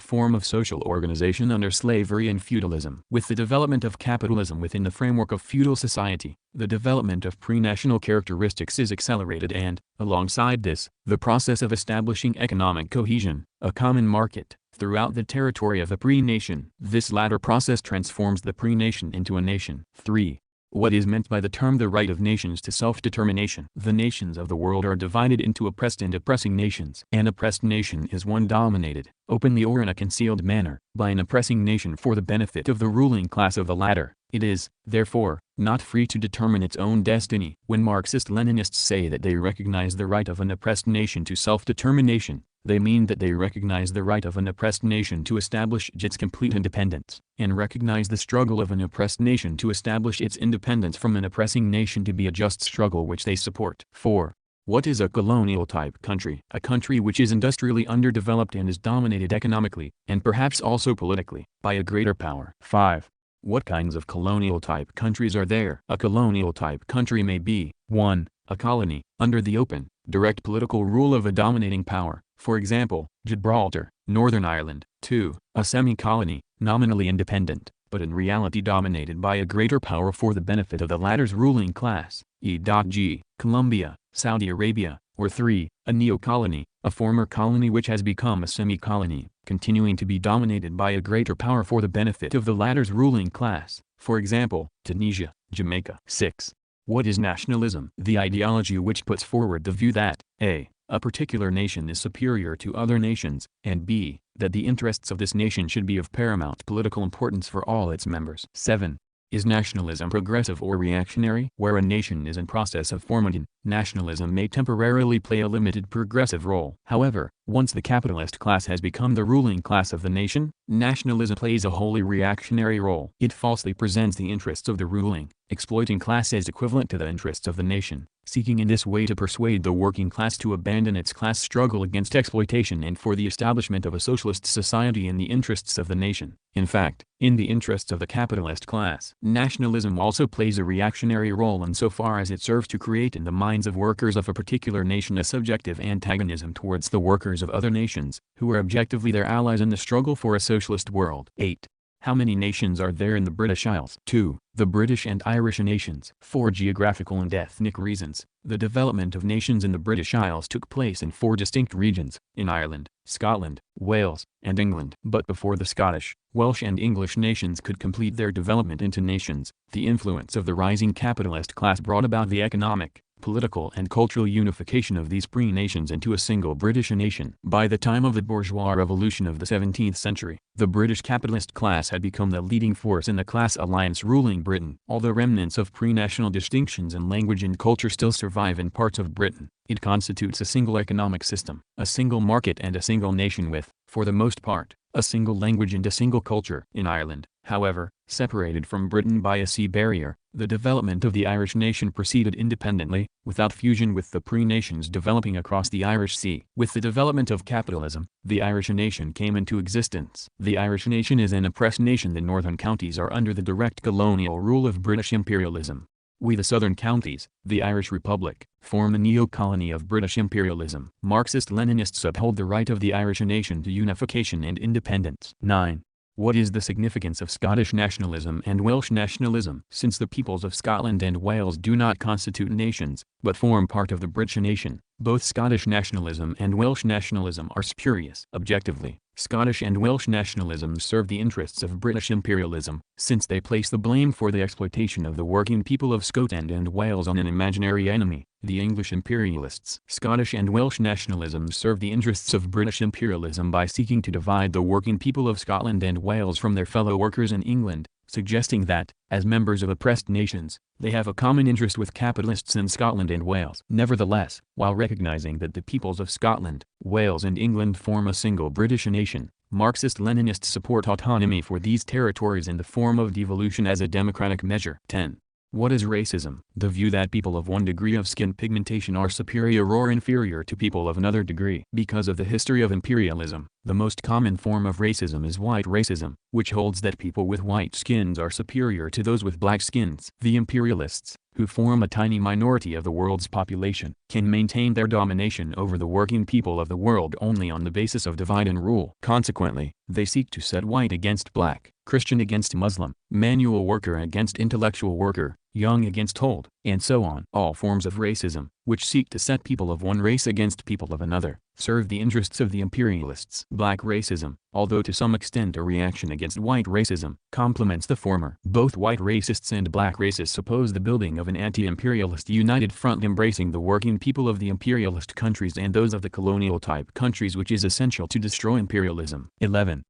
form of social organization under slavery and feudalism. With the development of capitalism within the framework of feudal society, the development of pre-national characteristics is accelerated and, alongside this, the process of establishing economic cohesion, a common market, throughout the territory of a pre-nation. This latter process transforms the pre-nation into a nation. 3. What is meant by the term the right of nations to self-determination? The nations of the world are divided into oppressed and oppressing nations. An oppressed nation is one dominated, openly or in a concealed manner, by an oppressing nation for the benefit of the ruling class of the latter. It is, therefore, not free to determine its own destiny. When Marxist-Leninists say that they recognize the right of an oppressed nation to self-determination, they mean that they recognize the right of an oppressed nation to establish its complete independence, and recognize the struggle of an oppressed nation to establish its independence from an oppressing nation to be a just struggle which they support. 4. What is a colonial-type country? A country which is industrially underdeveloped and is dominated economically, and perhaps also politically, by a greater power. 5. What kinds of colonial-type countries are there? A colonial-type country may be, 1. A colony, under the open, direct political rule of a dominating power, for example, Gibraltar, Northern Ireland. 2. A semi-colony, nominally independent, but in reality dominated by a greater power for the benefit of the latter's ruling class, e.g., Colombia, Saudi Arabia. Or 3. A neo-colony, a former colony which has become a semi-colony, continuing to be dominated by a greater power for the benefit of the latter's ruling class, for example, Tunisia, Jamaica. 6. What is nationalism? The ideology which puts forward the view that a particular nation is superior to other nations, and b. that the interests of this nation should be of paramount political importance for all its members. 7. Is nationalism progressive or reactionary? Where a nation is in process of formation, nationalism may temporarily play a limited progressive role. However, once the capitalist class has become the ruling class of the nation, nationalism plays a wholly reactionary role. It falsely presents the interests of the ruling, exploiting class as equivalent to the interests of the nation, seeking in this way to persuade the working class to abandon its class struggle against exploitation and for the establishment of a socialist society in the interests of the nation. In fact, in the interests of the capitalist class. Nationalism also plays a reactionary role insofar as it serves to create in the minds of workers of a particular nation a subjective antagonism towards the workers of other nations, who are objectively their allies in the struggle for a socialist world. 8. How many nations are there in the British Isles? 2. The British and Irish nations. For geographical and ethnic reasons, the development of nations in the British Isles took place in 4 distinct regions, in Ireland, Scotland, Wales, and England. But before the Scottish, Welsh and English nations could complete their development into nations, the influence of the rising capitalist class brought about the economic, political and cultural unification of these pre-nations into a single British nation. By the time of the bourgeois revolution of the 17th century, the British capitalist class had become the leading force in the class alliance ruling Britain. Although remnants of pre-national distinctions in language and culture still survive in parts of Britain, it constitutes a single economic system, a single market and a single nation with, for the most part, a single language and a single culture. In Ireland, however, separated from Britain by a sea barrier, the development of the Irish nation proceeded independently, without fusion with the pre-nations developing across the Irish Sea. With the development of capitalism, the Irish nation came into existence. The Irish nation is an oppressed nation. The northern counties are under the direct colonial rule of British imperialism. The southern counties, the Irish Republic, form a neo-colony of British imperialism. Marxist-Leninists uphold the right of the Irish nation to unification and independence. 9. What is the significance of Scottish nationalism and Welsh nationalism? Since the peoples of Scotland and Wales do not constitute nations, but form part of the British nation, both Scottish nationalism and Welsh nationalism are spurious. Objectively, Scottish and Welsh nationalism serve the interests of British imperialism, since they place the blame for the exploitation of the working people of Scotland and Wales on an imaginary enemy, the English imperialists. Scottish and Welsh nationalism serve the interests of British imperialism by seeking to divide the working people of Scotland and Wales from their fellow workers in England, suggesting that, as members of oppressed nations, they have a common interest with capitalists in Scotland and Wales. Nevertheless, while recognizing that the peoples of Scotland, Wales and England form a single British nation, Marxist-Leninists support autonomy for these territories in the form of devolution as a democratic measure. 10. What is racism? The view that people of one degree of skin pigmentation are superior or inferior to people of another degree. Because of the history of imperialism, the most common form of racism is white racism, which holds that people with white skins are superior to those with black skins. The imperialists, who form a tiny minority of the world's population, can maintain their domination over the working people of the world only on the basis of divide and rule. Consequently, they seek to set white against black, Christian against Muslim, manual worker against intellectual worker, young against old, and so on. All forms of racism, which seek to set people of one race against people of another, serve the interests of the imperialists. Black racism, although to some extent a reaction against white racism, complements the former. Both white racists and black racists oppose the building of an anti-imperialist united front embracing the working people of the imperialist countries and those of the colonial-type countries, which is essential to destroy imperialism. 11.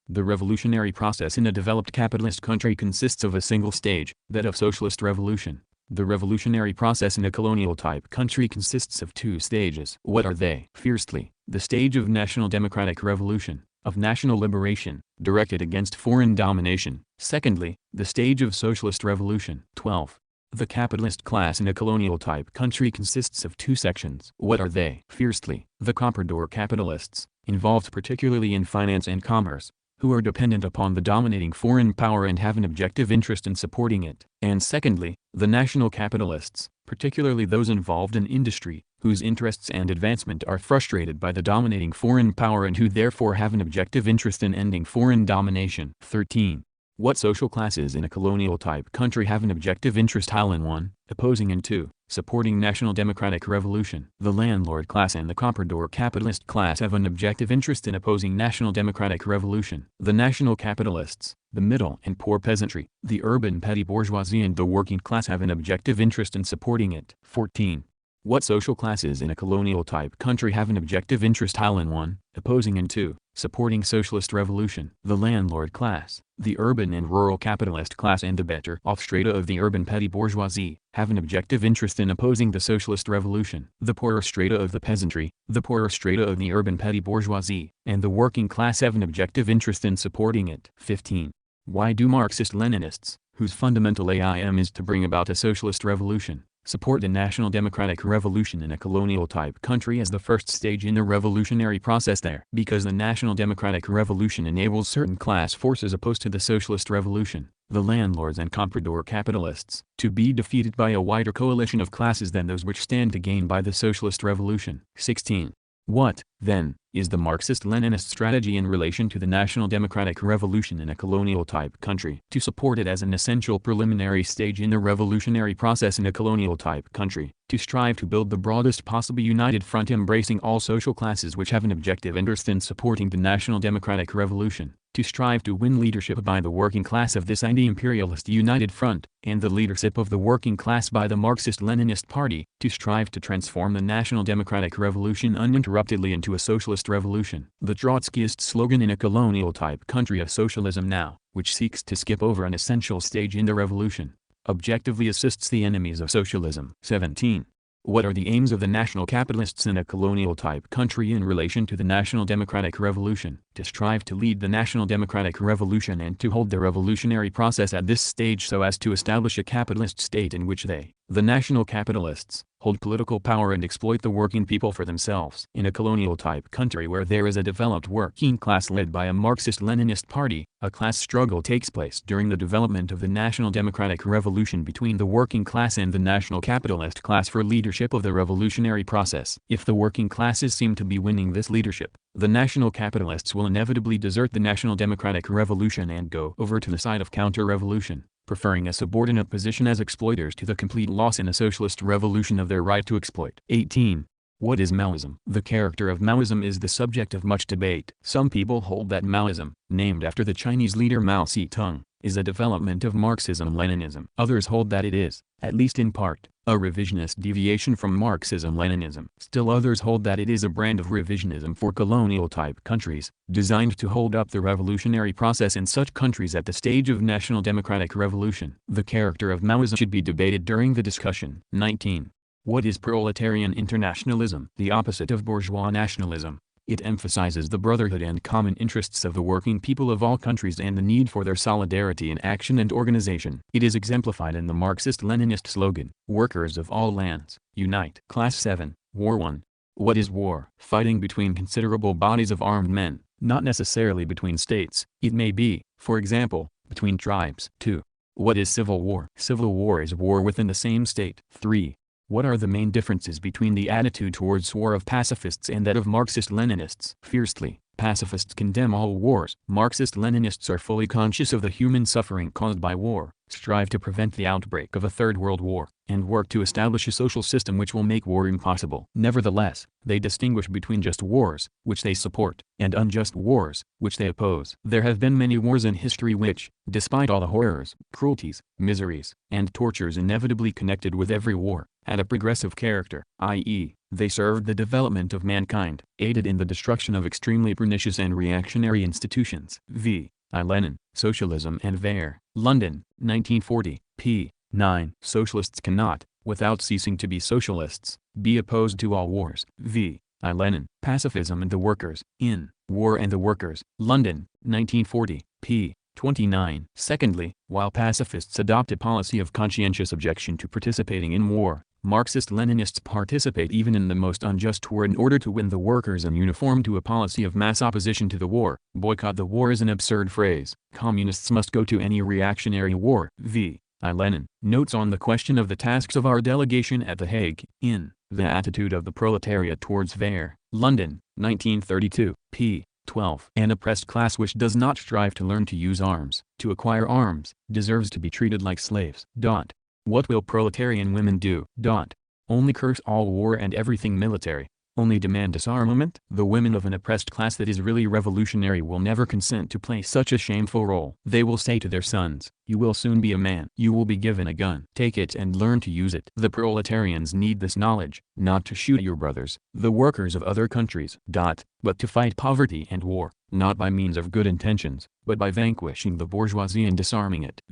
The revolutionary process in a developed capitalist country consists of a single stage, that of socialist revolution. The revolutionary process in a colonial-type country consists of 2 stages. What are they? Firstly, the stage of national democratic revolution, of national liberation, directed against foreign domination. Secondly, the stage of socialist revolution. 12. The capitalist class in a colonial-type country consists of 2 sections. What are they? Firstly, the comprador capitalists, involved particularly in finance and commerce, who are dependent upon the dominating foreign power and have an objective interest in supporting it. And secondly, the national capitalists, particularly those involved in industry, whose interests and advancement are frustrated by the dominating foreign power and who therefore have an objective interest in ending foreign domination. 13. What social classes in a colonial-type country have an objective interest? 1. Opposing, and 2. Supporting national democratic revolution. The landlord class and the comprador capitalist class have an objective interest in opposing national democratic revolution. The national capitalists, The middle and poor peasantry, the urban petty bourgeoisie and the working class have an objective interest in supporting it. 14. What social classes in a colonial-type country have an objective interest? 1. Opposing and 2. Supporting socialist revolution. The landlord class, the urban and rural capitalist class and the better-off strata of the urban petty bourgeoisie, have an objective interest in opposing the socialist revolution. The poorer strata of the peasantry, the poorer strata of the urban petty bourgeoisie, and the working class have an objective interest in supporting it. 15. Why do Marxist-Leninists, whose fundamental aim is to bring about a socialist revolution, support the national democratic revolution in a colonial-type country as the first stage in the revolutionary process there? Because the national democratic revolution enables certain class forces opposed to the socialist revolution, the landlords and comprador capitalists, to be defeated by a wider coalition of classes than those which stand to gain by the socialist revolution. 16. What, then, is the Marxist-Leninist strategy in relation to the national democratic revolution in a colonial-type country? To support it as an essential preliminary stage in the revolutionary process in a colonial-type country, to strive to build the broadest possible united front embracing all social classes which have an objective interest in supporting the national democratic revolution, to strive to win leadership by the working class of this anti-imperialist united front, and the leadership of the working class by the Marxist-Leninist Party, to strive to transform the national democratic revolution uninterruptedly into a socialist revolution. The Trotskyist slogan in a colonial-type country of socialism now, which seeks to skip over an essential stage in the revolution, objectively assists the enemies of socialism. 17. What are the aims of the national capitalists in a colonial-type country in relation to the national democratic revolution? To strive to lead the national democratic revolution and to hold the revolutionary process at this stage so as to establish a capitalist state in which they, the national capitalists, hold political power and exploit the working people for themselves. In a colonial-type country where there is a developed working class led by a Marxist-Leninist party, a class struggle takes place during the development of the national democratic revolution between the working class and the national capitalist class for leadership of the revolutionary process. If the working classes seem to be winning this leadership, the national capitalists will inevitably desert the national democratic revolution and go over to the side of counter-revolution, preferring a subordinate position as exploiters to the complete loss in a socialist revolution of their right to exploit. 18. What is Maoism? The character of Maoism is the subject of much debate. Some people hold that Maoism, named after the Chinese leader Mao Zedong, is a development of Marxism-Leninism. Others hold that it is, at least in part, a revisionist deviation from Marxism-Leninism. Still others hold that it is a brand of revisionism for colonial-type countries, designed to hold up the revolutionary process in such countries at the stage of national democratic revolution. The character of Maoism should be debated during the discussion. 19. What is proletarian internationalism? The opposite of bourgeois nationalism. It emphasizes the brotherhood and common interests of the working people of all countries and the need for their solidarity in action and organization. It is exemplified in the Marxist-Leninist slogan, "Workers of all lands, unite." Class 7, War 1. What is war? Fighting between considerable bodies of armed men, not necessarily between states. It may be, for example, between tribes. 2. What is civil war? Civil war is war within the same state. 3. What are the main differences between the attitude towards war of pacifists and that of Marxist-Leninists? Fiercely, pacifists condemn all wars. Marxist-Leninists are fully conscious of the human suffering caused by war, strive to prevent the outbreak of a third world war, and work to establish a social system which will make war impossible. Nevertheless, they distinguish between just wars, which they support, and unjust wars, which they oppose. There have been many wars in history which, despite all the horrors, cruelties, miseries, and tortures inevitably connected with every war, had a progressive character, i.e., they served the development of mankind, aided in the destruction of extremely pernicious and reactionary institutions. V. I. Lenin, Socialism and Wehr, London, 1940, p. 9. Socialists cannot, without ceasing to be socialists, be opposed to all wars. V. I. Lenin, Pacifism and the Workers, in War and the Workers, London, 1940, p. 29. Secondly, while pacifists adopt a policy of conscientious objection to participating in war, Marxist-Leninists participate even in the most unjust war in order to win the workers and uniform to a policy of mass opposition to the war. Boycott the war is an absurd phrase. Communists must go to any reactionary war. V. I. Lenin, notes on the question of the tasks of our delegation at The Hague, in The Attitude of the Proletariat towards Wehr, London, 1932, p. 12. An oppressed class which does not strive to learn to use arms, to acquire arms, deserves to be treated like slaves. What will proletarian women do? Only curse all war and everything military. only demand disarmament? The women of an oppressed class that is really revolutionary will never consent to play such a shameful role. They will say to their sons, "You will soon be a man. You will be given a gun. Take it and learn to use it." The proletarians need this knowledge, not to shoot your brothers, the workers of other countries. But to fight poverty and war, not by means of good intentions, but by vanquishing the bourgeoisie and disarming it.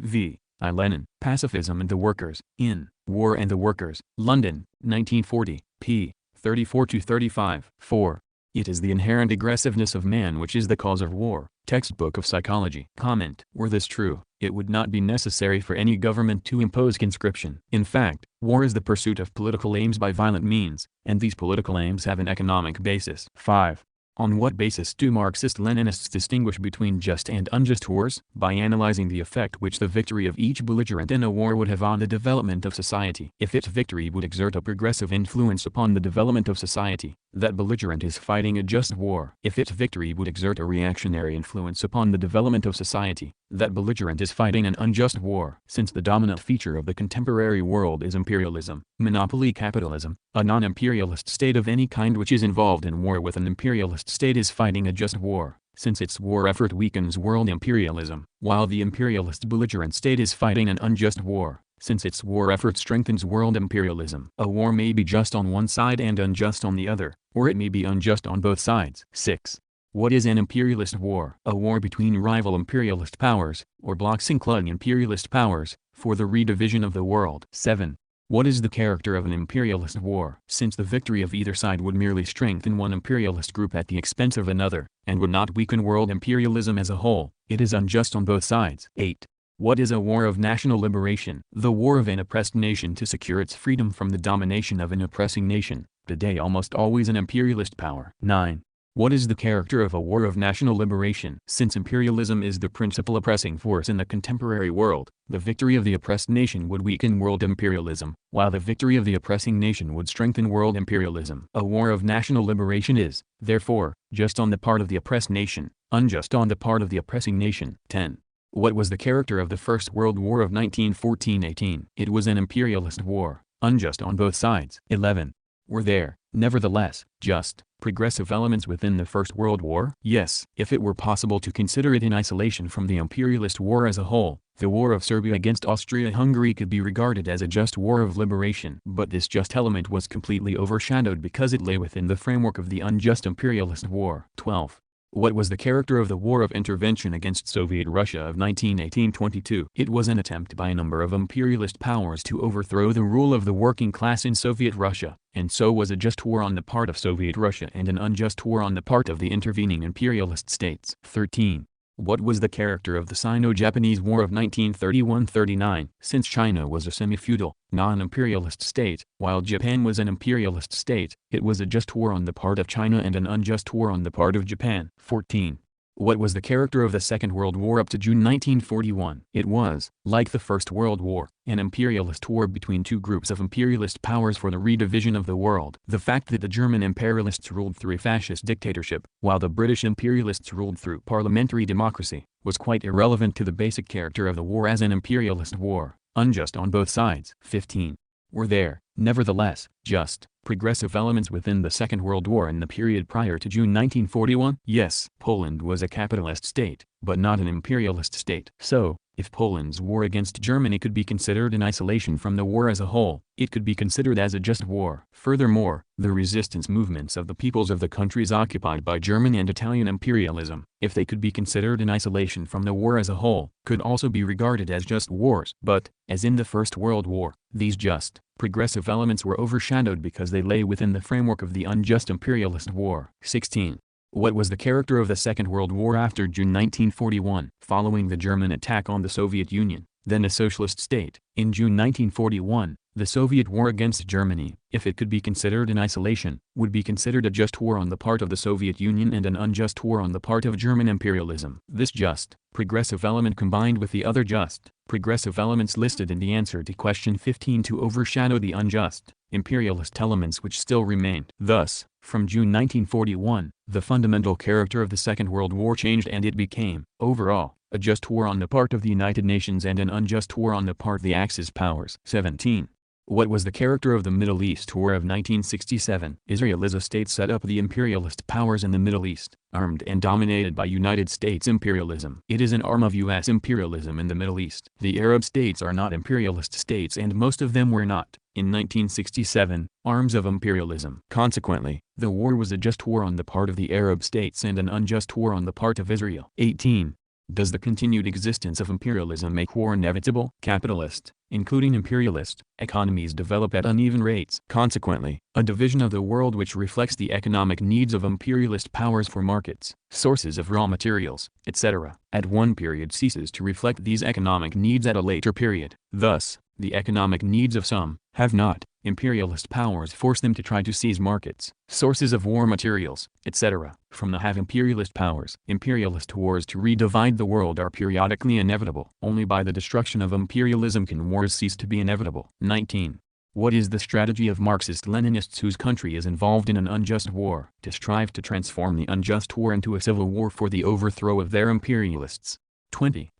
I. Lenin, Pacifism and the Workers, in War and the Workers, London, 1940, p. 34-35. 4. It is the inherent aggressiveness of man which is the cause of war. Textbook of Psychology. Comment. Were this true, it would not be necessary for any government to impose conscription. In fact, war is the pursuit of political aims by violent means, and these political aims have an economic basis. 5. On what basis do Marxist-Leninists distinguish between just and unjust wars? By analyzing the effect which the victory of each belligerent in a war would have on the development of society. If its victory would exert a progressive influence upon the development of society, that belligerent is fighting a just war. If its victory would exert a reactionary influence upon the development of society, that belligerent is fighting an unjust war. Since the dominant feature of the contemporary world is imperialism, monopoly capitalism, a non-imperialist state of any kind which is involved in war with an imperialist state is fighting a just war, since its war effort weakens world imperialism, while the imperialist belligerent state is fighting an unjust war, since its war effort strengthens world imperialism. A war may be just on one side and unjust on the other, or it may be unjust on both sides. 6. What is an imperialist war? A war between rival imperialist powers, or blocs including imperialist powers, for the redivision of the world. 7. What is the character of an imperialist war? Since the victory of either side would merely strengthen one imperialist group at the expense of another, and would not weaken world imperialism as a whole, it is unjust on both sides. 8. What is a war of national liberation? The war of an oppressed nation to secure its freedom from the domination of an oppressing nation, today almost always an imperialist power. 9. What is the character of a war of national liberation? Since imperialism is the principal oppressing force in the contemporary world, the victory of the oppressed nation would weaken world imperialism, while the victory of the oppressing nation would strengthen world imperialism. A war of national liberation is, therefore, just on the part of the oppressed nation, unjust on the part of the oppressing nation. 10. What was the character of the First World War of 1914-18? It was an imperialist war, unjust on both sides. 11. Were there, nevertheless, just, progressive elements within the First World War? Yes. If it were possible to consider it in isolation from the imperialist war as a whole, the war of Serbia against Austria-Hungary could be regarded as a just war of liberation. But this just element was completely overshadowed because it lay within the framework of the unjust imperialist war. 12. What was the character of the War of Intervention against Soviet Russia of 1918-22? It was an attempt by a number of imperialist powers to overthrow the rule of the working class in Soviet Russia, and so was a just war on the part of Soviet Russia and an unjust war on the part of the intervening imperialist states. 13. What was the character of the Sino-Japanese War of 1931-39? Since China was a semi-feudal, non-imperialist state, while Japan was an imperialist state, it was a just war on the part of China and an unjust war on the part of Japan. 14. What was the character of the Second World War up to June 1941? It was, like the First World War, an imperialist war between two groups of imperialist powers for the redivision of the world. The fact that the German imperialists ruled through a fascist dictatorship, while the British imperialists ruled through parliamentary democracy, was quite irrelevant to the basic character of the war as an imperialist war, unjust on both sides. 15. Were there, nevertheless, just, progressive elements within the Second World War in the period prior to June 1941? Yes. Poland was a capitalist state, but not an imperialist state. So, if Poland's war against Germany could be considered in isolation from the war as a whole, it could be considered as a just war. Furthermore, the resistance movements of the peoples of the countries occupied by German and Italian imperialism, if they could be considered in isolation from the war as a whole, could also be regarded as just wars. But, as in the First World War, these just, progressive elements were overshadowed because they lay within the framework of the unjust imperialist war. 16. What was the character of the Second World War after June 1941? Following the German attack on the Soviet Union, then a socialist state, in June 1941, the Soviet war against Germany, if it could be considered in isolation, would be considered a just war on the part of the Soviet Union and an unjust war on the part of German imperialism. This just, progressive element combined with the other just, progressive elements listed in the answer to question 15 to overshadow the unjust, imperialist elements which still remained. Thus, from June 1941, the fundamental character of the Second World War changed and it became, overall, a just war on the part of the United Nations and an unjust war on the part of the Axis powers. 17. What was the character of the Middle East War of 1967? Israel is a state set up the imperialist powers in the Middle East, armed and dominated by United States imperialism. It is an arm of U.S. imperialism in the Middle East. The Arab states are not imperialist states, and most of them were not, in 1967, arms of imperialism. Consequently, the war was a just war on the part of the Arab states and an unjust war on the part of Israel. 18. Does the continued existence of imperialism make war inevitable? Capitalist, including imperialist, economies develop at uneven rates. Consequently, a division of the world which reflects the economic needs of imperialist powers for markets, sources of raw materials, etc., at one period ceases to reflect these economic needs at a later period. Thus, the economic needs of some, have not, imperialist powers force them to try to seize markets, sources of war materials, etc., from the have imperialist powers. Imperialist wars to redivide the world are periodically inevitable. Only by the destruction of imperialism can wars cease to be inevitable. 19. What is the strategy of Marxist-Leninists whose country is involved in an unjust war? To strive to transform the unjust war into a civil war for the overthrow of their imperialists. 20.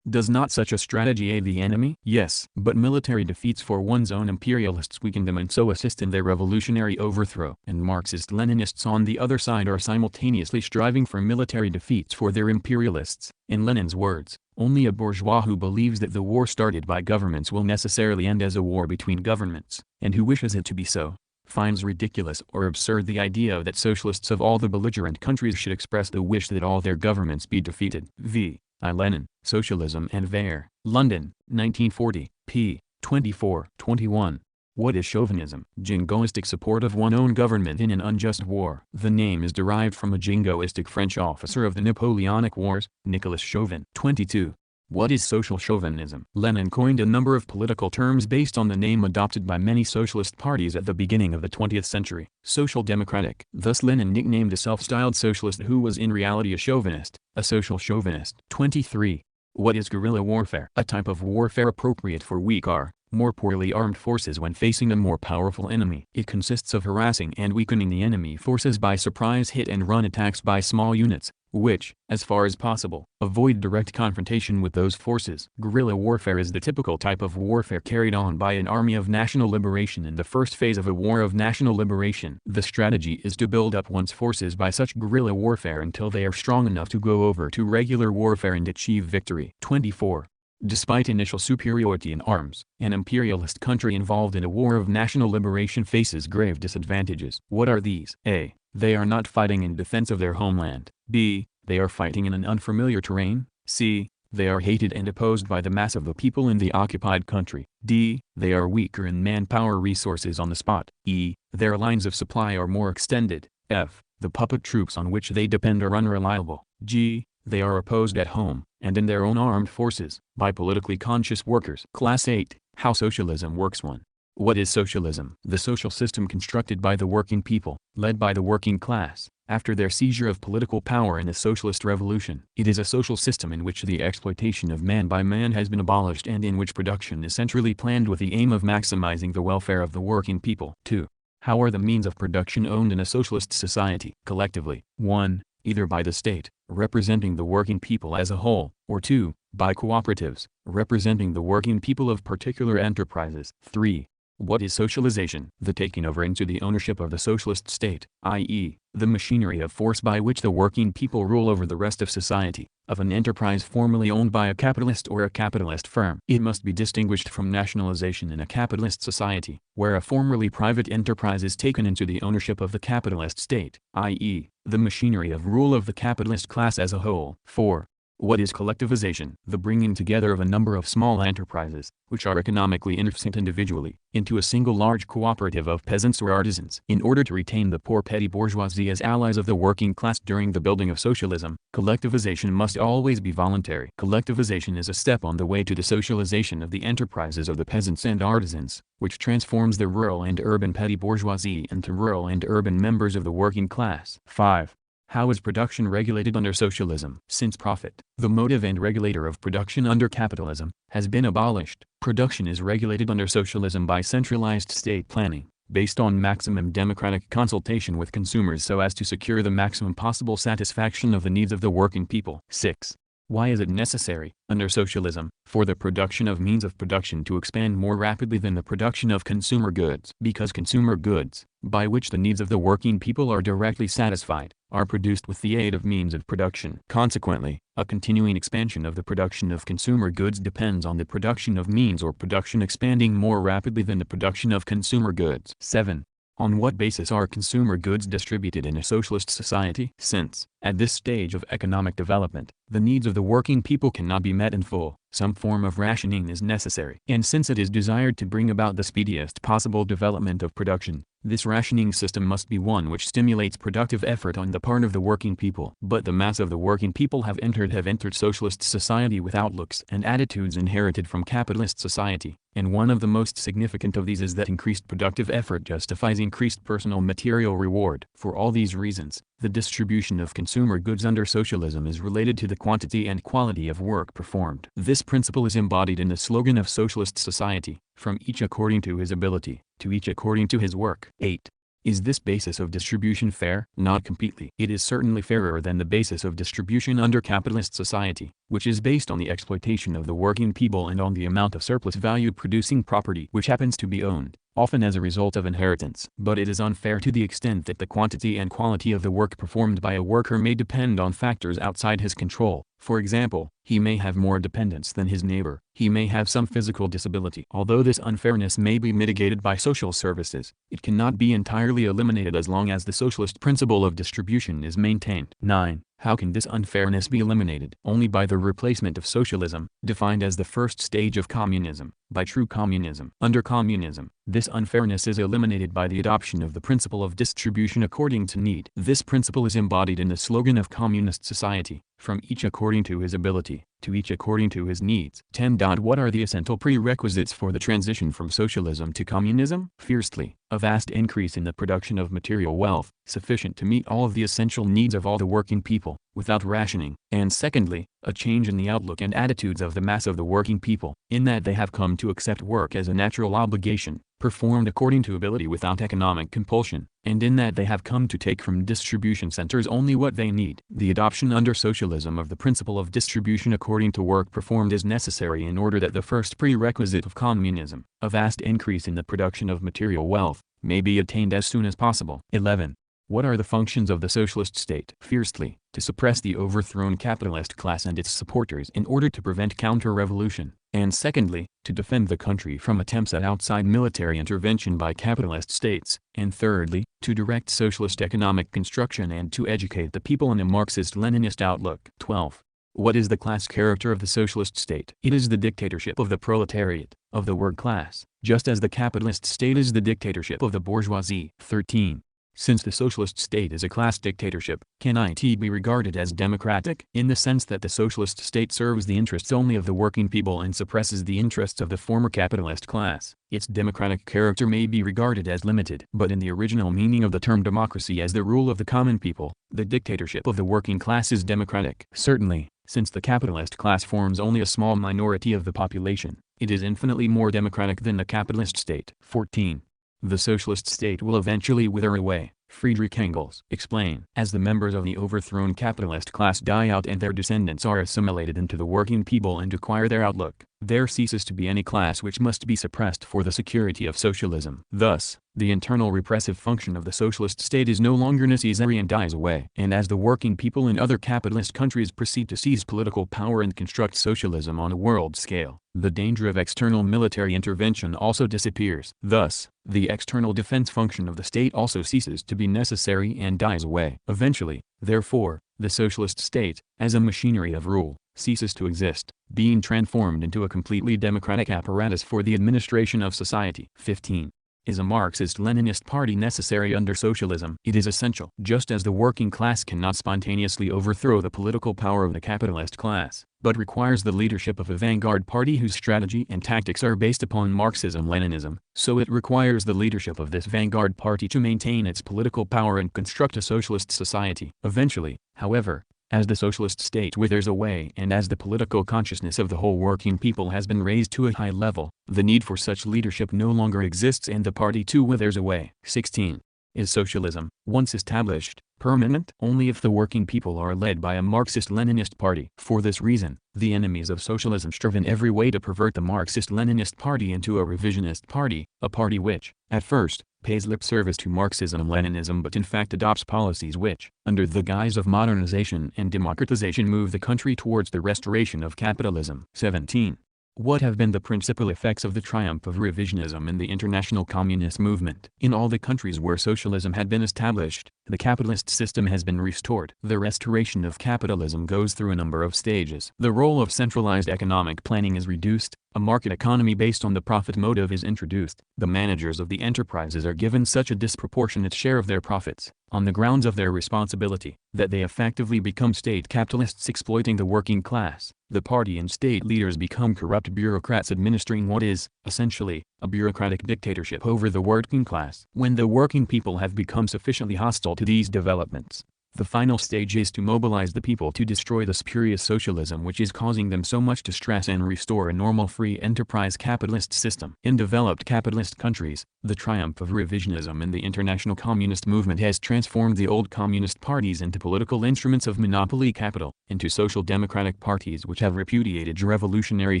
Does not such a strategy aid the enemy? Yes, but military defeats for one's own imperialists weaken them and so assist in their revolutionary overthrow. And Marxist-Leninists on the other side are simultaneously striving for military defeats for their imperialists. In Lenin's words, only a bourgeois who believes that the war started by governments will necessarily end as a war between governments, and who wishes it to be so, finds ridiculous or absurd the idea that socialists of all the belligerent countries should express the wish that all their governments be defeated. V. I. Lenin, Socialism and Wehr, London, 1940, p. 24-21. What is chauvinism? Jingoistic support of one's own government in an unjust war. The name is derived from a jingoistic French officer of the Napoleonic Wars, Nicolas Chauvin. 22. What is social chauvinism? Lenin coined a number of political terms based on the name adopted by many socialist parties at the beginning of the 20th century. Social democratic. Thus Lenin nicknamed a self-styled socialist who was in reality a chauvinist, a social chauvinist. 23. What is guerrilla warfare? A type of warfare appropriate for weaker, more poorly armed forces when facing a more powerful enemy. It consists of harassing and weakening the enemy forces by surprise hit and run attacks by small units, which, as far as possible, avoid direct confrontation with those forces. Guerrilla warfare is the typical type of warfare carried on by an army of national liberation in the first phase of a war of national liberation. The strategy is to build up one's forces by such guerrilla warfare until they are strong enough to go over to regular warfare and achieve victory. 24. Despite initial superiority in arms, an imperialist country involved in a war of national liberation faces grave disadvantages. What are these? A. They are not fighting in defense of their homeland. B. They are fighting in an unfamiliar terrain. C. They are hated and opposed by the mass of the people in the occupied country. D. They are weaker in manpower resources on the spot. E. Their lines of supply are more extended. F. The puppet troops on which they depend are unreliable. G. They are opposed at home, and in their own armed forces, by politically conscious workers. Class 8. How Socialism Works. 1. What is socialism? The social system constructed by the working people, led by the working class, after their seizure of political power in a socialist revolution. It is a social system in which the exploitation of man by man has been abolished and in which production is centrally planned with the aim of maximizing the welfare of the working people. 2. How are the means of production owned in a socialist society? Collectively. 1. Either by the state, representing the working people as a whole, or 2, by cooperatives, representing the working people of particular enterprises. 3. What is socialization? The taking over into the ownership of the socialist state, i.e., the machinery of force by which the working people rule over the rest of society, of an enterprise formerly owned by a capitalist or a capitalist firm. It must be distinguished from nationalization in a capitalist society, where a formerly private enterprise is taken into the ownership of the capitalist state, i.e., the machinery of rule of the capitalist class as a whole. 4. What is collectivization? The bringing together of a number of small enterprises, which are economically inefficient individually, into a single large cooperative of peasants or artisans. In order to retain the poor petty bourgeoisie as allies of the working class during the building of socialism, collectivization must always be voluntary. Collectivization is a step on the way to the socialization of the enterprises of the peasants and artisans, which transforms the rural and urban petty bourgeoisie into rural and urban members of the working class. 5. How is production regulated under socialism? Since profit, the motive and regulator of production under capitalism, has been abolished, production is regulated under socialism by centralized state planning, based on maximum democratic consultation with consumers so as to secure the maximum possible satisfaction of the needs of the working people. 6. Why is it necessary, under socialism, for the production of means of production to expand more rapidly than the production of consumer goods? Because consumer goods, by which the needs of the working people are directly satisfied, are produced with the aid of means of production. Consequently, a continuing expansion of the production of consumer goods depends on the production of means or production expanding more rapidly than the production of consumer goods. 7. On what basis are consumer goods distributed in a socialist society? Since, at this stage of economic development, the needs of the working people cannot be met in full, some form of rationing is necessary. And since it is desired to bring about the speediest possible development of production, this rationing system must be one which stimulates productive effort on the part of the working people. But the mass of the working people have entered socialist society with outlooks and attitudes inherited from capitalist society, and one of the most significant of these is that increased productive effort justifies increased personal material reward. For all these reasons, the distribution of consumer goods under socialism is related to the quantity and quality of work performed. This principle is embodied in the slogan of socialist society, from each according to his ability, to each according to his work. 8. Is this basis of distribution fair? Not completely. It is certainly fairer than the basis of distribution under capitalist society, which is based on the exploitation of the working people and on the amount of surplus value producing property which happens to be owned, often as a result of inheritance. But it is unfair to the extent that the quantity and quality of the work performed by a worker may depend on factors outside his control. For example, he may have more dependence than his neighbor, he may have some physical disability. Although this unfairness may be mitigated by social services, it cannot be entirely eliminated as long as the socialist principle of distribution is maintained. 9. How can this unfairness be eliminated? Only by the replacement of socialism, defined as the first stage of communism, by true communism. Under communism, this unfairness is eliminated by the adoption of the principle of distribution according to need. This principle is embodied in the slogan of communist society, from each according to his ability, to each according to his needs. 10. What are the essential prerequisites for the transition from socialism to communism? Firstly, a vast increase in the production of material wealth, sufficient to meet all of the essential needs of all the working people, without rationing. And secondly, a change in the outlook and attitudes of the mass of the working people, in that they have come to accept work as a natural obligation, performed according to ability without economic compulsion, and in that they have come to take from distribution centers only what they need. The adoption under socialism of the principle of distribution according to work performed is necessary in order that the first prerequisite of communism, a vast increase in the production of material wealth, may be attained as soon as possible. 11. What are the functions of the socialist state? Firstly, to suppress the overthrown capitalist class and its supporters in order to prevent counter-revolution, and secondly, to defend the country from attempts at outside military intervention by capitalist states, and thirdly, to direct socialist economic construction and to educate the people in a Marxist-Leninist outlook. 12. What is the class character of the socialist state? It is the dictatorship of the proletariat, of the work class, just as the capitalist state is the dictatorship of the bourgeoisie. 13. Since the socialist state is a class dictatorship, can it be regarded as democratic? In the sense that the socialist state serves the interests only of the working people and suppresses the interests of the former capitalist class, its democratic character may be regarded as limited. But in the original meaning of the term democracy as the rule of the common people, the dictatorship of the working class is democratic. Certainly, since the capitalist class forms only a small minority of the population, it is infinitely more democratic than the capitalist state. 14. The socialist state will eventually wither away, Friedrich Engels explain. As the members of the overthrown capitalist class die out and their descendants are assimilated into the working people and acquire their outlook, there ceases to be any class which must be suppressed for the security of socialism. Thus, the internal repressive function of the socialist state is no longer necessary and dies away. And as the working people in other capitalist countries proceed to seize political power and construct socialism on a world scale, the danger of external military intervention also disappears. Thus, the external defense function of the state also ceases to be necessary and dies away. Eventually, therefore, the socialist state, as a machinery of rule, ceases to exist, being transformed into a completely democratic apparatus for the administration of society. 15. Is a Marxist-Leninist party necessary under socialism? It is essential. Just as the working class cannot spontaneously overthrow the political power of the capitalist class, but requires the leadership of a vanguard party whose strategy and tactics are based upon Marxism-Leninism, so it requires the leadership of this vanguard party to maintain its political power and construct a socialist society. Eventually, however, as the socialist state withers away and as the political consciousness of the whole working people has been raised to a high level, the need for such leadership no longer exists and the party too withers away. 16. Is socialism, once established, permanent only if the working people are led by a Marxist-Leninist party. For this reason, the enemies of socialism strive in every way to pervert the Marxist-Leninist party into a revisionist party, a party which, at first, pays lip service to Marxism and Leninism but in fact adopts policies which, under the guise of modernization and democratization, move the country towards the restoration of capitalism. 17. What have been the principal effects of the triumph of revisionism in the international communist movement? In all the countries where socialism had been established, the capitalist system has been restored. The restoration of capitalism goes through a number of stages. The role of centralized economic planning is reduced, a market economy based on the profit motive is introduced. The managers of the enterprises are given such a disproportionate share of their profits, on the grounds of their responsibility, that they effectively become state capitalists exploiting the working class. The party and state leaders become corrupt bureaucrats administering what is, essentially, a bureaucratic dictatorship over the working class. When the working people have become sufficiently hostile to these developments, the final stage is to mobilize the people to destroy the spurious socialism which is causing them so much distress and restore a normal free enterprise capitalist system. In developed capitalist countries, the triumph of revisionism in the international communist movement has transformed the old communist parties into political instruments of monopoly capital, into social democratic parties which have repudiated revolutionary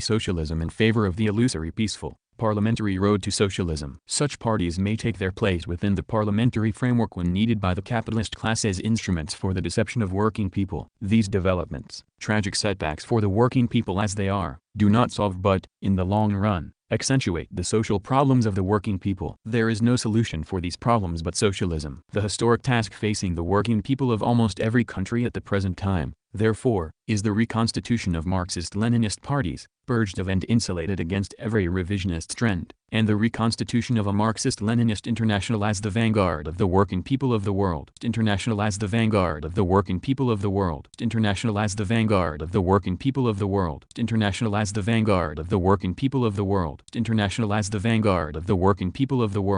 socialism in favor of the illusory peaceful, parliamentary road to socialism. Such parties may take their place within the parliamentary framework when needed by the capitalist class as instruments for the deception of working people. These developments, tragic setbacks for the working people as they are, do not solve but, in the long run, accentuate the social problems of the working people. There is no solution for these problems but socialism. The historic task facing the working people of almost every country at the present time, therefore, is the reconstitution of Marxist-Leninist parties, purged of and insulated against every revisionist trend, and the reconstitution of a Marxist-Leninist international as the vanguard of the working people of the world. International as the vanguard of the working people of the world. International as the vanguard of the working people of the world. International as the vanguard of the working people of the world. International as the vanguard of the working people of the world.